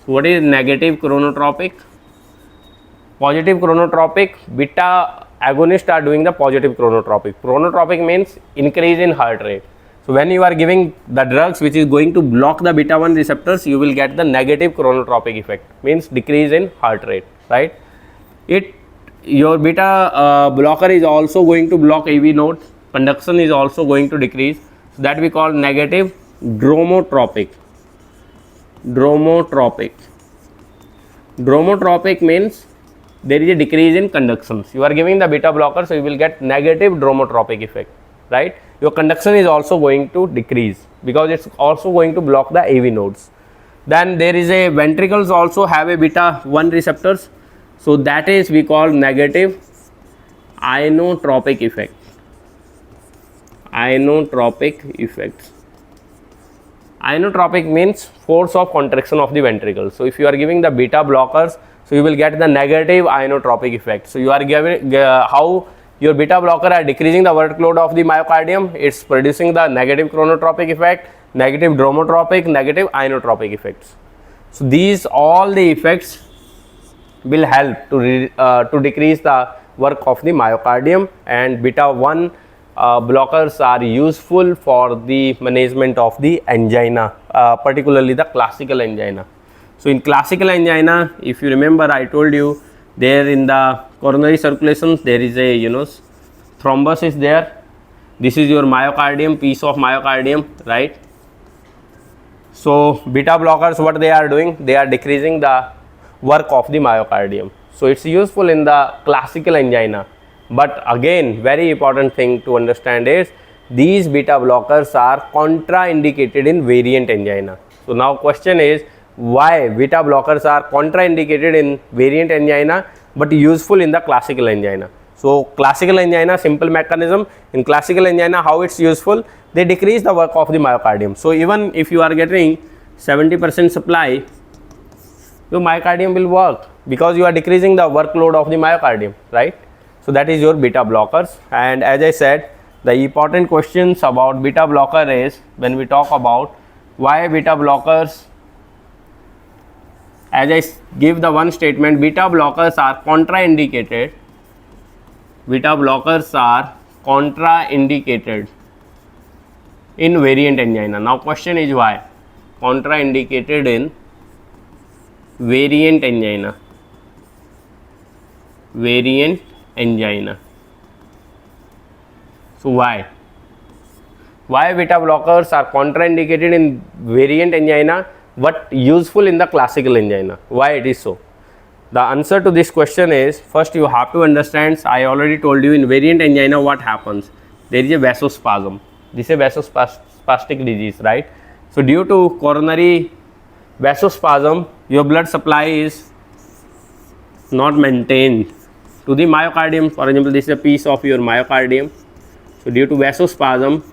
what is negative chronotropic? Positive chronotropic, beta agonists are doing the positive chronotropic. Chronotropic means increase in heart rate. So when you are giving the drugs which is going to block the beta 1 receptors, you will get the negative chronotropic effect, means decrease in heart rate, right? Your beta blocker is also going to block AV node, conduction is also going to decrease. So that we call negative dromotropic. Dromotropic means there is a decrease in conductions. You are giving the beta blocker, so you will get negative dromotropic effect, right? Your conduction is also going to decrease because it's also going to block the AV nodes. Then there is a ventricles also have a beta 1 receptors, so that is we call negative inotropic effect. Inotropic means force of contraction of the ventricles. So if you are giving the beta blockers, so you will get the negative inotropic effect. So you are giving how your beta blocker are decreasing the workload of the myocardium, it's producing the negative chronotropic effect, negative dromotropic, negative inotropic effects. So these all the effects will help to decrease the work of the myocardium, and beta 1 blockers are useful for the management of the angina, particularly the classical angina. So in classical angina, if you remember, I told you there in the coronary circulations there is a thrombus is there. This is your myocardium, piece of myocardium, right? So beta blockers, what they are doing? They are decreasing the work of the myocardium. So it's useful in the classical angina. But again, very important thing to understand is these beta blockers are contraindicated in variant angina. So now question is, why beta blockers are contraindicated in variant angina but useful in the classical angina? So classical angina, simple mechanism. In classical angina, how it's useful? They decrease the work of the myocardium. So even if you are getting 70% supply, your myocardium will work because you are decreasing the workload of the myocardium, right? So that is your beta blockers. And as I said, the important questions about beta blocker is, when we talk about why beta blockers, as I give the one statement, beta blockers are contraindicated. Beta blockers are contraindicated in variant angina. Now question is why? Contraindicated in variant angina. So why beta blockers are contraindicated in variant angina but useful in the classical angina? Why it is so? The answer to this question is, first you have to understand, I already told you, in variant angina what happens? There is a vasospasm. This is a vasospastic disease, right? So due to coronary vasospasm, your blood supply is not maintained to the myocardium. For example, this is a piece of your myocardium. So due to vasospasm,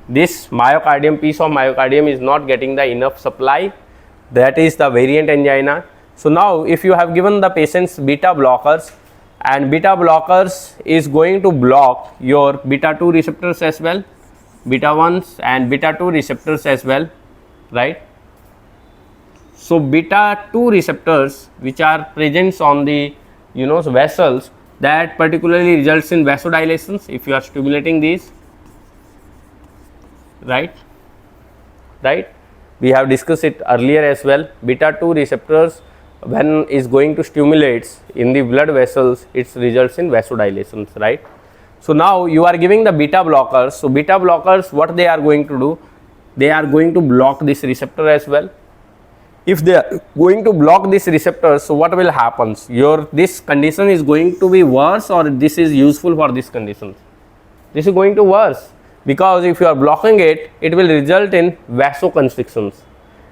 this piece of myocardium is not getting the enough supply. That is the variant angina. So now if you have given the patients beta blockers, and beta blockers is going to block your beta 2 receptors as well, beta 1s and beta 2 receptors as well, right? So beta 2 receptors which are present on the vessels, that particularly results in vasodilations if you are stimulating these, right? We have discussed it earlier as well. Beta 2 receptors, when is going to stimulate in the blood vessels, it results in vasodilations, right? So now you are giving the beta blockers. So beta blockers, what they are going to do, they are going to block this receptor as well. If they are going to block this receptor, so what will happen? This condition is going to be worse, or this is useful for this condition? This is going to worse, because if you are blocking it, it will result in vasoconstrictions,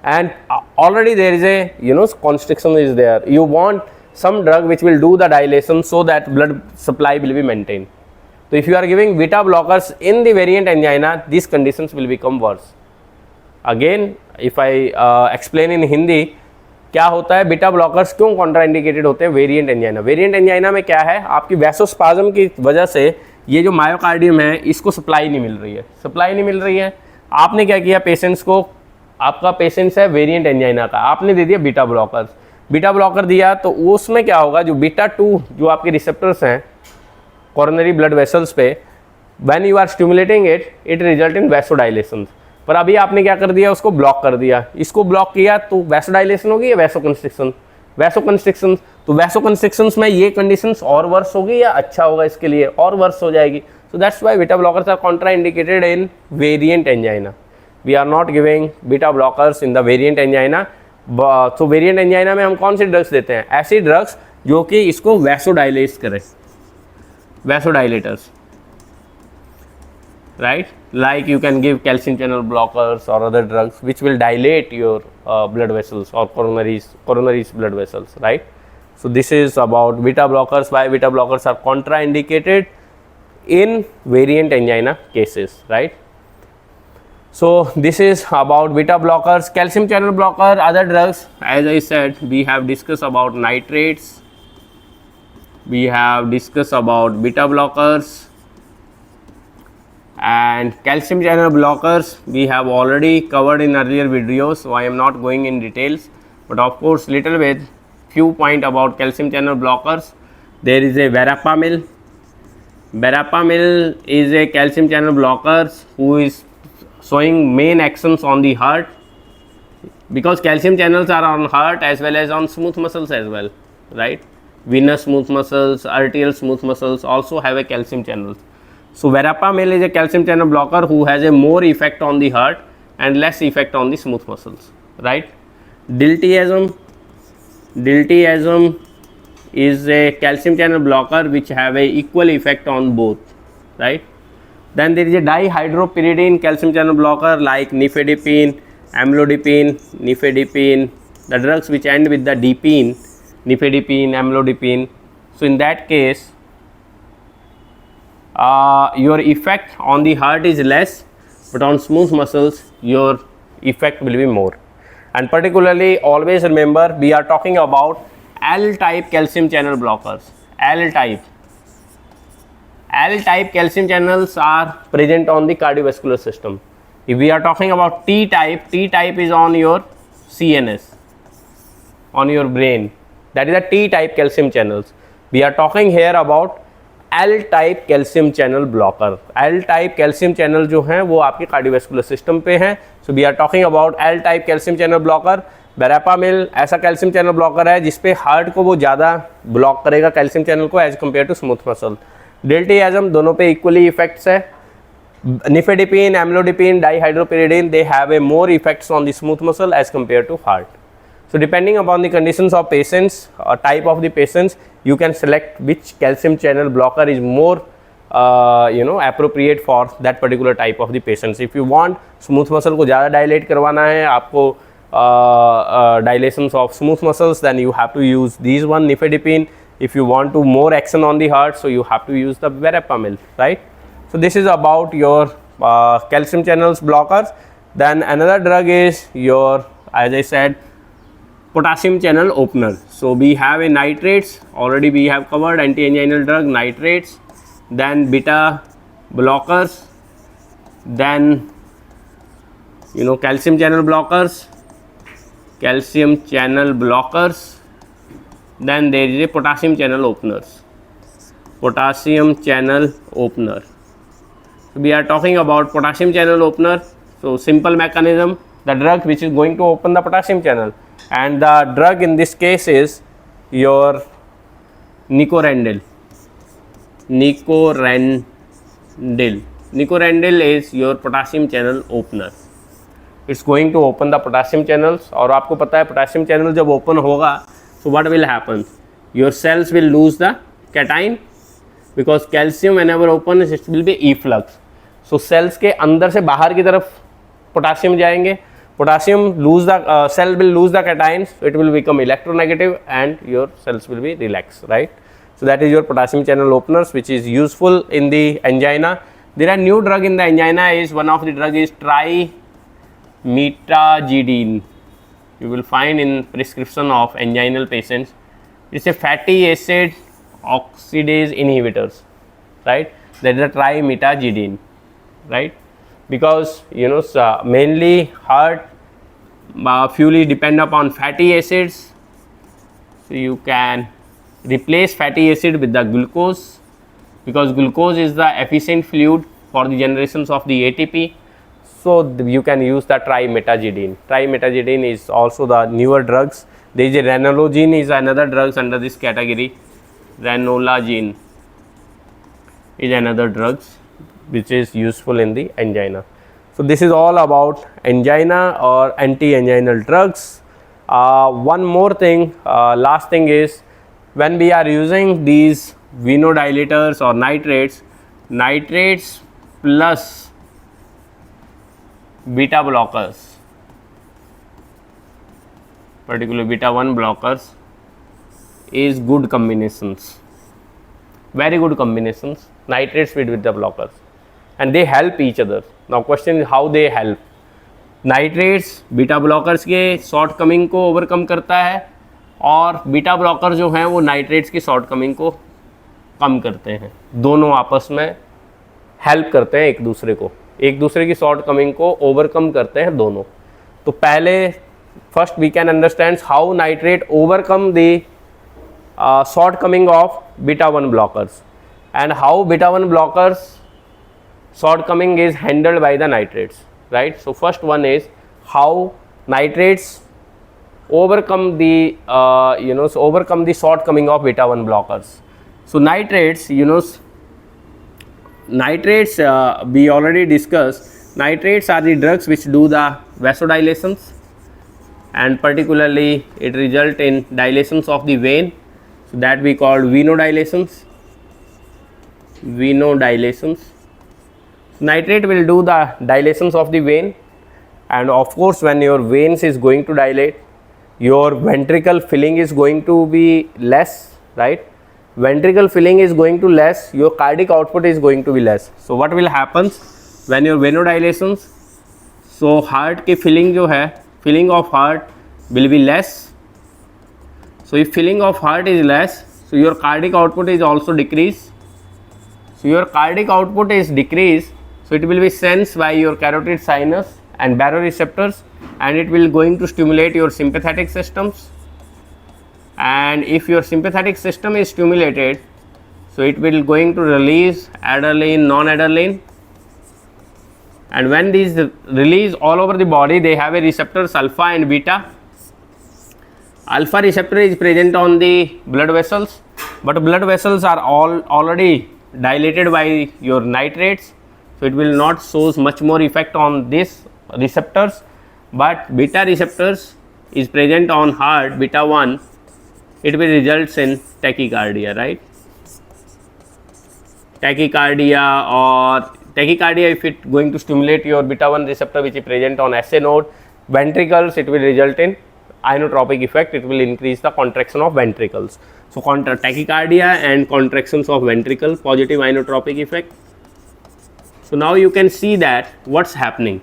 and already there is a constriction is there. You want some drug which will do the dilation so that blood supply will be maintained. So if you are giving beta blockers in the variant angina, these conditions will become worse. Again, if I explain in Hindi, क्या होता है, beta blockers क्यों contraindicated होते हैं variant angina? Variant angina में क्या है, आपकी वैसोस्पाज्म की वजह से ये जो मायोकार्डियम है इसको सप्लाई नहीं मिल रही है, आपने क्या किया, पेशेंट्स को, आपका पेशेंट्स है वेरिएंट एंजाइना का, आपने दे दिया बीटा ब्लॉकर दिया, तो उसमें क्या होगा, जो बीटा 2 जो आपके रिसेप्टर्स हैं कोरोनरी ब्लड वेसल्स पे, when you are stimulating it result in vasodilation. पर अभी आपने क्या कर दिया, उसको ब्लॉक कर दिया, इसको ब्लॉक किया तो वैसोडाइलेशन होगी या वैसोकंस्ट्रिक्शन? तो वैसोकंस्ट्रिक्शंस में ये कंडीशंस और वर्स होगी या अच्छा होगा, इसके लिए और वर्स हो जाएगी। So that's why beta blockers are contraindicated in variant angina. We are not giving beta blockers in the variant angina. तो वेरिएंट एंजाइना में हम कौन सी ड्रग्स देते हैं? ऐसी ड्रग्स जो कि इसको वैसोडाइलेट करें, vasodilators, right? Like you can give calcium channel blockers or other drugs which will dilate your blood vessels or coronaries blood vessels, right? So this is about beta blockers, why beta blockers are contraindicated in variant angina cases, right? So this is about beta blockers. Calcium channel blocker, other drugs, as I said, we have discussed about nitrates, we have discussed about beta blockers, and calcium channel blockers we have already covered in earlier videos, so I am not going in details, but of course little bit few point about calcium channel blockers. There is a verapamil. Verapamil is a calcium channel blocker who is showing main actions on the heart, because calcium channels are on heart as well as on smooth muscles as well, right? Venous smooth muscles, arterial smooth muscles also have a calcium channel. So verapamil is a calcium channel blocker who has a more effect on the heart and less effect on the smooth muscles, right? Diltiazem is a calcium channel blocker which have a equal effect on both, right? Then there is a dihydropyridine calcium channel blocker like nifedipine, amlodipine, the drugs which end with the dipine, nifedipine, amlodipine. So in that case, your effect on the heart is less, but on smooth muscles your effect will be more. And particularly always remember, we are talking about L-type calcium channel blockers. L-type calcium channels are present on the cardiovascular system. If we are talking about T-type is on your CNS, on your brain. That is the T-type calcium channels. We are talking here about L-type calcium channel blocker. L-type calcium channel जो हैं वो आपके cardiovascular system पे हैं. So we are talking about L-type calcium channel blocker. Verapamil ऐसा calcium channel blocker है जिसपे heart को वो ज़्यादा block करेगा calcium channel को as compared to smooth muscle. Diltiazem दोनों पे equally effects है. Nifedipine, amlodipine, dihydropyridine, they have a more effects on the smooth muscle as compared to heart. So depending upon the conditions of patients or type of the patients, you can select which calcium channel blocker is more appropriate for that particular type of the patients. If you want smooth muscle को ज़्यादा dilate करवाना है, आपको dilations of smooth muscles, then you have to use these one, nifedipine. If you want to more action on the heart, so you have to use the verapamil, right? So this is about your calcium channels blockers. Then another drug is your, as I said, potassium channel opener. So we have a nitrates, already we have covered anti-anginal drug, nitrates, then beta blockers, then calcium channel blockers, then there is a potassium channel openers. potassium channel opener. So we are talking about potassium channel opener. So simple mechanism, the drug which is going to open the potassium channel, and the drug in this case is your nicorandil. Nicorandil is your potassium channel opener. It's going to open the potassium channels. और आपको पता है potassium channel जब open होगा, so what will happen? Your cells will lose the cation because calcium whenever open it will be efflux. So cells के अंदर से बाहर की तरफ potassium जाएंगे. Potassium lose the cell will lose the cations, so it will become electronegative and your cells will be relaxed, right? So that is your potassium channel openers, which is useful in the angina. There are new drug in the angina. Is one of the drug is trimetazidine. You will find in prescription of anginal patients. It's a fatty acid oxidase inhibitors, right? That is a trimetazidine, right? Because mainly heart fully depend upon fatty acids, so you can replace fatty acid with the glucose, because glucose is the efficient fluid for the generations of the ATP. So you can use the trimetazidine. Trimetazidine is also the newer drugs. There is a ranolazine is another drugs under this category. Ranolazine is another drugs which is useful in the angina. So this is all about angina or anti-anginal drugs. One more thing, last thing is, when we are using these venodilators or nitrates plus beta blockers, particularly beta 1 blockers, is good combinations, very good combinations, nitrates with beta blockers, and they help each other. Now question is how they help. Nitrates beta blockers के short coming को overcome करता है, और beta blocker जो हैं वो nitrates की short coming को कम करते हैं. दोनों आपस में हेल्प करते हैं एक दूसरे की शॉर्ट कमिंग को ओवरकम करते हैं दोनों. तो पहले first we can understand how nitrate overcome the short coming of beta 1 blockers and how beta 1 blockers shortcoming is handled by the nitrates, right? So first one is how nitrates overcome the overcome the shortcoming of beta 1 blockers. So nitrates, we already discussed. Nitrates are the drugs which do the vasodilations, and particularly it result in dilations of the vein, so that we call venodilations. Nitrate will do the dilations of the vein, and of course when your veins is going to dilate, your ventricle filling is going to be less, right? Ventricle filling is going to less, your cardiac output is going to be less. So what will happen when your venodilations, so heart की filling जो है, filling of heart will be less. So if filling of heart is less, so your cardiac output is also decreased. So your cardiac output is decreased, so it will be sensed by your carotid sinus and baroreceptors, and it will going to stimulate your sympathetic systems. And if your sympathetic system is stimulated, so it will going to release adrenaline, non-adrenaline, and when these release all over the body, they have a receptors alpha and beta. Alpha receptor is present on the blood vessels, but blood vessels are already dilated by your nitrates, so it will not shows much more effect on these receptors. But beta receptors is present on heart, beta 1, it will results in tachycardia, right? Tachycardia, if it going to stimulate your beta 1 receptor which is present on SA node, ventricles, it will result in inotropic effect, it will increase the contraction of ventricles. So tachycardia and contractions of ventricle, positive inotropic effect. So now you can see that what's happening.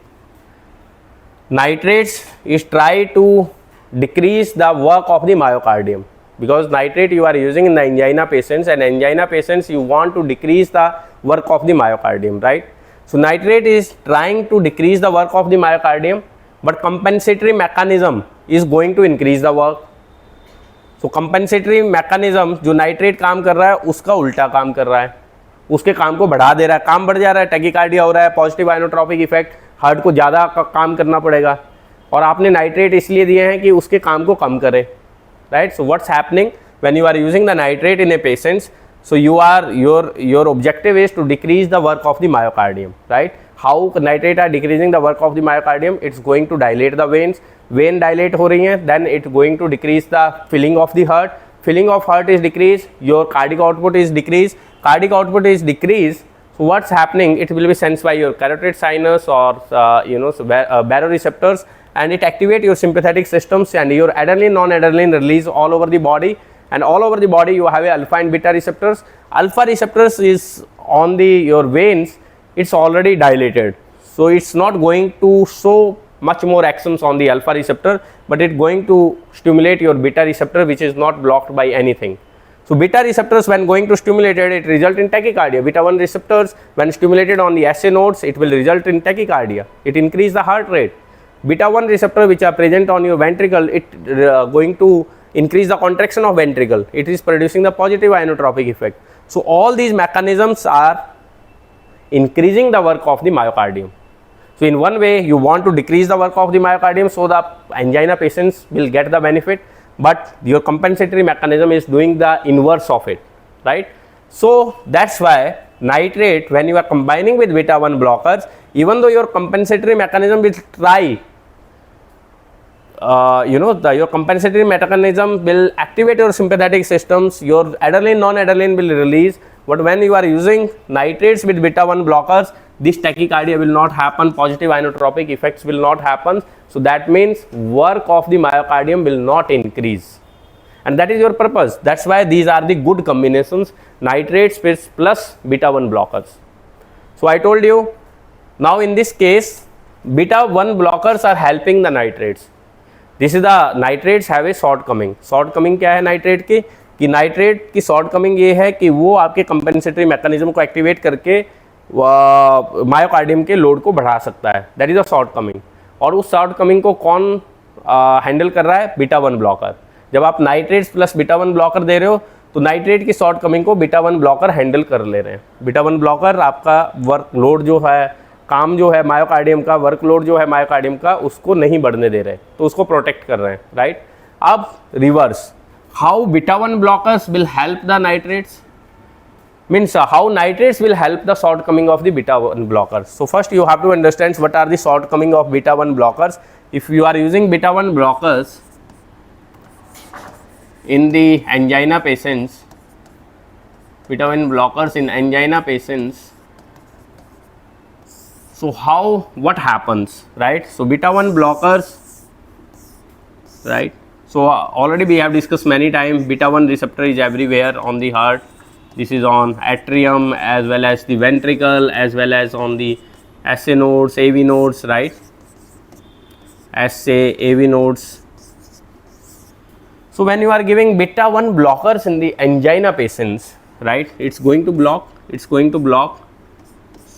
Nitrates is try to decrease the work of the myocardium, because nitrate you are using in the angina patients, and angina patients you want to decrease the work of the myocardium, right? So nitrate is trying to decrease the work of the myocardium, but compensatory mechanism is going to increase the work. So compensatory mechanism जो nitrate काम कर रहा है उसका उल्टा काम कर रहा है, उसके काम को बढ़ा दे रहा है, काम बढ़ जा रहा है, टैकीकार्डिया हो रहा है, पॉजिटिव आइनोट्रोपिक इफेक्ट, हार्ट को ज़्यादा काम करना पड़ेगा, और आपने नाइट्रेट इसलिए दिए हैं कि उसके काम को कम करे, right. So what's happening when you are using the nitrate in a patients, so your objective is to decrease the work of the myocardium, right? How nitrate are decreasing the work of the myocardium? It's going to dilate the veins, vein dilate हो रही हैं, then it's going to decrease the filling of the heart, filling of heart is decreased, your cardiac output is decreased, cardiac output is decreased, so what's happening, it will be sensed by your carotid sinus or baroreceptors, and it activate your sympathetic systems, and your adrenaline non-adrenaline release all over the body, and all over the body you have a alpha and beta receptors. Alpha receptors is on the your veins, it's already dilated, so it's not going to show much more actions on the alpha receptor, but it's going to stimulate your beta receptor, which is not blocked by anything. So beta receptors, when going to stimulated, it result in tachycardia. Beta 1 receptors, when stimulated on the SA nodes, it will result in tachycardia, it increase the heart rate. Beta 1 receptor which are present on your ventricle, it going to increase the contraction of ventricle, it is producing the positive inotropic effect. So all these mechanisms are increasing the work of the myocardium. So in one way you want to decrease the work of the myocardium, so the angina patients will get the benefit, but your compensatory mechanism is doing the inverse of it, right? So that's why nitrate, when you are combining with beta 1 blockers, even though your compensatory mechanism will try, your compensatory mechanism will activate your sympathetic systems, your adrenaline non-adrenaline will release, but when you are using nitrates with beta 1 blockers, this tachycardia will not happen, positive inotropic effects will not happen. So that means work of the myocardium will not increase, and that is your purpose. That's why these are the good combinations, nitrates plus beta 1 blockers. So I told you, now in this case beta 1 blockers are helping the nitrates. This is the nitrates have a shortcoming. Shortcoming क्या है nitrate की, कि nitrate की shortcoming ये है कि वो आपके कंपेंसेटरी मैकेनिज्म को एक्टिवेट करके मायोकार्डियम के लोड को बढ़ा सकता है, दैट इज अ शॉर्टकमिंग। और उस शॉर्टकमिंग को कौन हैंडल कर रहा है? Beta 1 blocker. जब आप नाइट्रेट्स प्लस बीटा 1 ब्लॉकर दे रहे हो तो नाइट्रेट की शॉर्टकमिंग को बीटा 1 ब्लॉकर हैंडल कर ले रहे हैं। बीटा 1 ब्लॉकर आपका वर्कलोड जो है, काम जो है मायोकार्डियम का, वर्कलोड जो है मायोकार्डियम का, उसको नहीं बढ़ने दे रहे, तो उसको प्रोटेक्ट कर रहे हैं, राइट। अब reverse, how beta 1 blockers will help the nitrates, means how nitrates will help the shortcoming of the beta 1 blockers. So first you have to understand what are the shortcoming of beta 1 blockers. If you are using beta 1 blockers in the angina patients, beta 1 blockers in angina patients, so what happens, right? So beta 1 blockers, right? So already we have discussed many times, beta 1 receptor is everywhere on the heart. This is on atrium as well as the ventricle as well as on the SA nodes, AV nodes, right? SA, AV nodes. So when you are giving beta 1 blockers in the angina patients, right, it's going to block.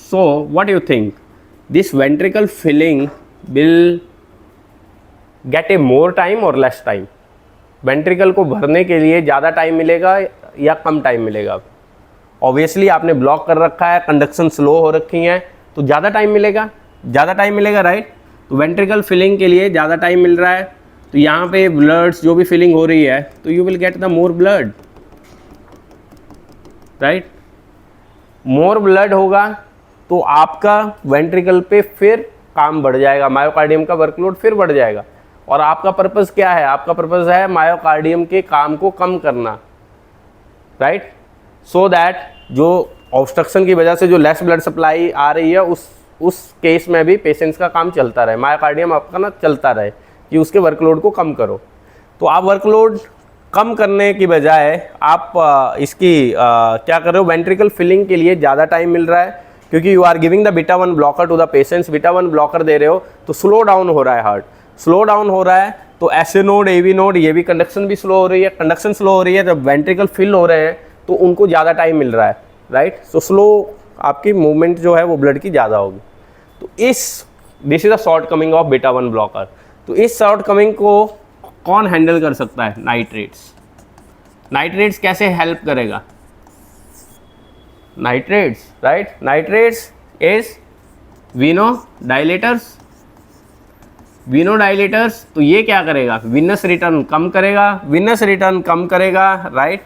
So what do you think? This ventricle filling will get a more time or less time? Ventricle को भरने के लिए ज़्यादा time मिलेगा या कम time मिलेगा? Obviously आपने block कर रखा है, कंडक्शन स्लो हो रखी है, तो ज़्यादा टाइम मिलेगा, राइट। तो वेंट्रिकल फिलिंग के लिए ज़्यादा टाइम मिल रहा है, तो यहाँ पे ब्लड्स जो भी फिलिंग हो रही है, तो you will get the more blood, right. More blood होगा तो आपका वेंट्रिकल पे फिर काम बढ़ जाएगा, मायोकार्डियम का वर्कलोड फिर बढ़ जाएगा। और आपका पर्पस क्या है? आपका पर्पस है मायोकार्डियम के काम को कम करना, राइट। सो दैट जो ऑब्स्ट्रक्शन की वजह से जो लेस ब्लड सप्लाई आ रही है, उस केस में भी पेशेंट्स का काम चलता रहे, मायोकार्डियम आपका ना चलता रहे, कि उसके वर्कलोड को कम करो। तो आप वर्कलोड कम करने की बजाय आप इसकी क्या कर रहे हो? वेंट्रिकल फिलिंग के लिए ज़्यादा टाइम मिल रहा है, क्योंकि you are giving the beta 1 blocker to the patients. Beta 1 blocker दे रहे हो तो स्लो डाउन हो रहा है हार्ट, स्लो डाउन हो रहा है, तो SA नोड, AV नोड, ये भी कंडक्शन भी स्लो हो रही है। कंडक्शन स्लो हो रही है, जब वेंट्रिकल फिल हो रहे हैं तो उनको ज़्यादा टाइम मिल रहा है, राइट। सो स्लो आपकी मूवमेंट जो है वो ब्लड की ज़्यादा होगी। तो this is the short coming of beta 1 blocker. तो इस शॉर्ट कमिंग को कौन हैंडल कर सकता है? नाइट्रेट्स। नाइट्रेट्स कैसे हेल्प करेगा? Nitrates, right, nitrates is venodilators. Venodilators, तो ये क्या करेगा? विनस रिटर्न कम करेगा, विनस रिटर्न कम करेगा, राइट,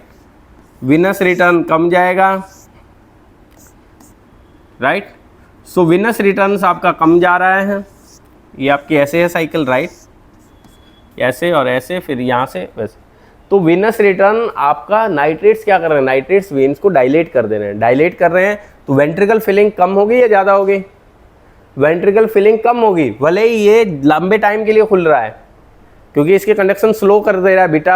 विनस रिटर्न कम जाएगा, राइट। सो विनस रिटर्न्स आपका कम जा रहा है, ये आपकी ऐसे है साइकिल, राइट, ऐसे और ऐसे, फिर यहाँ से वैसे। तो विनस रिटर्न आपका, नाइट्रेट्स क्या कर रहे हैं? नाइट्रेट्स वेन्स को डायलेट कर दे रहे हैं, डायलेट कर रहे हैं, तो वेंट्रिकल फिलिंग कम होगी या ज़्यादा होगी? वेंट्रिकल फिलिंग कम होगी, भले ही ये लंबे टाइम के लिए खुल रहा है, क्योंकि इसके कंडक्शन स्लो कर दे रहा है बीटा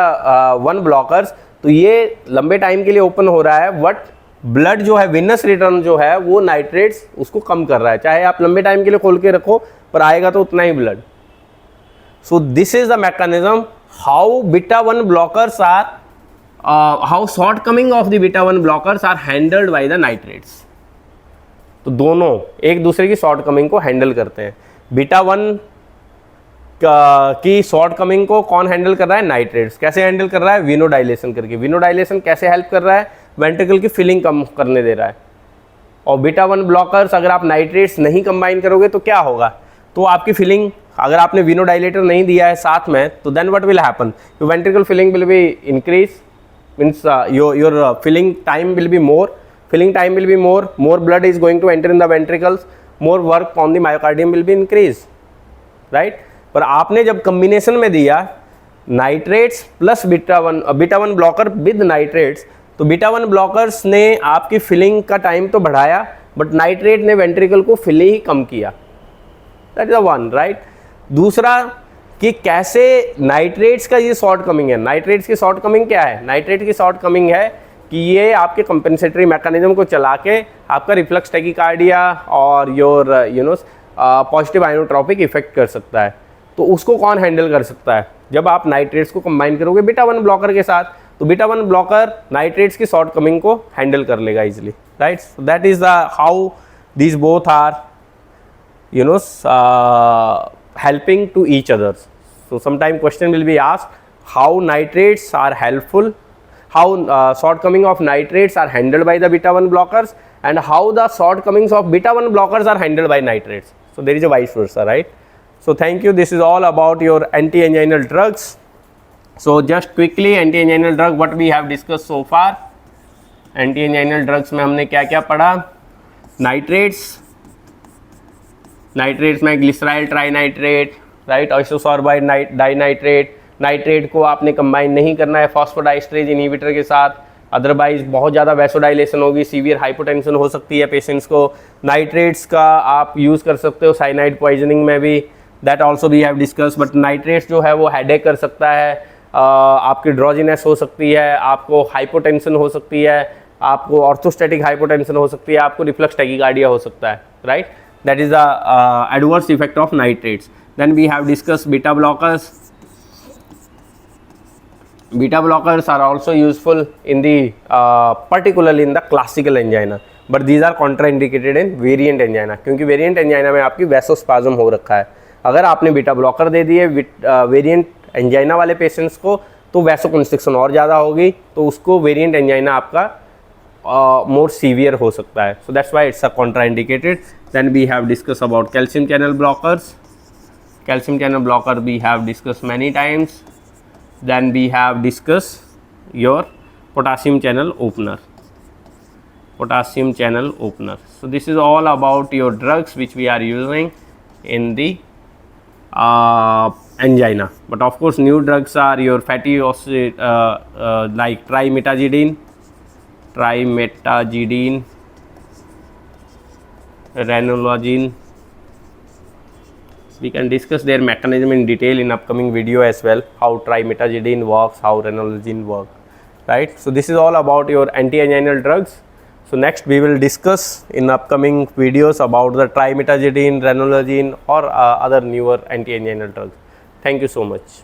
1 ब्लॉकर्स, तो ये लंबे टाइम के लिए ओपन हो रहा है, बट ब्लड जो है, विनस रिटर्न जो है वो नाइट्रेट्स उसको कम कर रहा है, चाहे आप लंबे टाइम के लिए खोल के रखो पर आएगा तो उतना ही blood. So this is the mechanism how beta 1 blockers are, how short coming of the beta 1 blockers are handled by the nitrates. तो दोनों एक दूसरे की शॉर्ट कमिंग को हैंडल करते हैं। बीटा 1 की शॉर्ट कमिंग को कौन हैंडल कर रहा है? नाइट्रेट्स। कैसे हैंडल कर रहा है? विनोडाइलेशन करके। विनोडाइलेशन कैसे हेल्प कर रहा है? वेंट्रिकल की फिलिंग कम करने दे रहा है। और बीटा 1 ब्लॉकर्स अगर आप नाइट्रेट्स नहीं कंबाइन करोगे तो क्या होगा? तो आपकी फिलिंग, अगर आपने विनोडाइलेटर नहीं दिया है साथ में, तो then what will happen? Your ventricle filling will be increase, means your filling time will be more, filling time will be more blood is going to enter in the ventricles, more work on the myocardium will be increased, right? पर आपने जब combination में दिया nitrates plus beta 1 blocker with nitrates, तो beta 1 blockers ने आपकी filling का time तो बढ़ाया, बट नाइट्रेट ने वेंट्रिकल को फिल ही कम किया। That is the one, right. दूसरा कि कैसे नाइट्रेट्स का ये शॉर्ट कमिंग है। नाइट्रेट्स की शॉर्ट कमिंग क्या है? नाइट्रेट की शॉर्ट कमिंग है कि ये आपके कंपेंसेटरी मैकेनिज्म को चला के आपका रिफ्लक्स टैकीकार्डिया और योर पॉजिटिव आइनोट्रॉपिक इफेक्ट कर सकता है। तो उसको कौन हैंडल कर सकता है? जब आप नाइट्रेट्स को कंबाइन करोगे बीटा 1 ब्लॉकर के साथ, तो बीटा 1 ब्लॉकर नाइट्रेट्स की शॉर्ट कमिंग को हैंडल कर लेगा easily, right. That is the how these both are helping to each others. So sometime question will be asked how nitrates are helpful, how shortcoming of nitrates are handled by the beta 1 blockers, and how the shortcomings of beta 1 blockers are handled by nitrates. So there is a vice versa, right? So thank you. This is all about your anti-anginal drugs. So just quickly, anti-anginal drug what we have discussed so far. Anti-anginal drugs में हमने क्या क्या पढ़ा? Nitrates में glyceryl trinitrate, right, आइसोसोर्बाइड dinitrate. Nitrate को आपने combine नहीं करना है फॉस्फोडाइस्ट्रेज इनहिबिटर के साथ, अदरवाइज बहुत ज़्यादा वैसोडाइलेशन होगी, सीवियर हाइपोटेंशन हो सकती है पेशेंट्स को। नाइट्रेट्स का आप यूज़ कर सकते हो साइनाइड पॉइजनिंग में भी, that also we have discuss. But nitrates जो है वो हेडेक कर सकता है, आपकी ड्रॉजीनेस हो सकती है, आपको हाइपोटेंशन हो सकती है, आपको ऑर्थोस्टैटिक हाइपोटेंशन हो सकती है, आपको रिफ्लक्स टैकीकार्डिया हो सकता है, right. That is the adverse effect of nitrates. Then we have discussed beta blockers. Beta blockers are also useful in the particularly in the classical angina, but these are contraindicated in variant angina, क्योंकि variant angina में आपकी vasospasm हो रखा है। अगर आपने beta blocker दे दिए variant angina वाले पेशेंट्स को, तो वैसोकंस्ट्रिक्शन और ज़्यादा होगी, तो उसको वेरिएंट एंजाइना आपका more severe हो सकता है. So that's why it's a contraindicated. Then we have discussed about calcium channel blockers. Calcium channel blocker we have discussed many times. Then we have discussed your potassium channel opener. Potassium channel opener. So this is all about your drugs which we are using in the angina. But of course new drugs are your fatty acid like trimetazidine, ranolazine. We can discuss their mechanism in detail in upcoming video as well, how trimetazidine works, how ranolazine work, right. So this is all about your anti-anginal drugs. So next we will discuss in upcoming videos about the trimetazidine, ranolazine or other newer anti-anginal drugs. Thank you so much.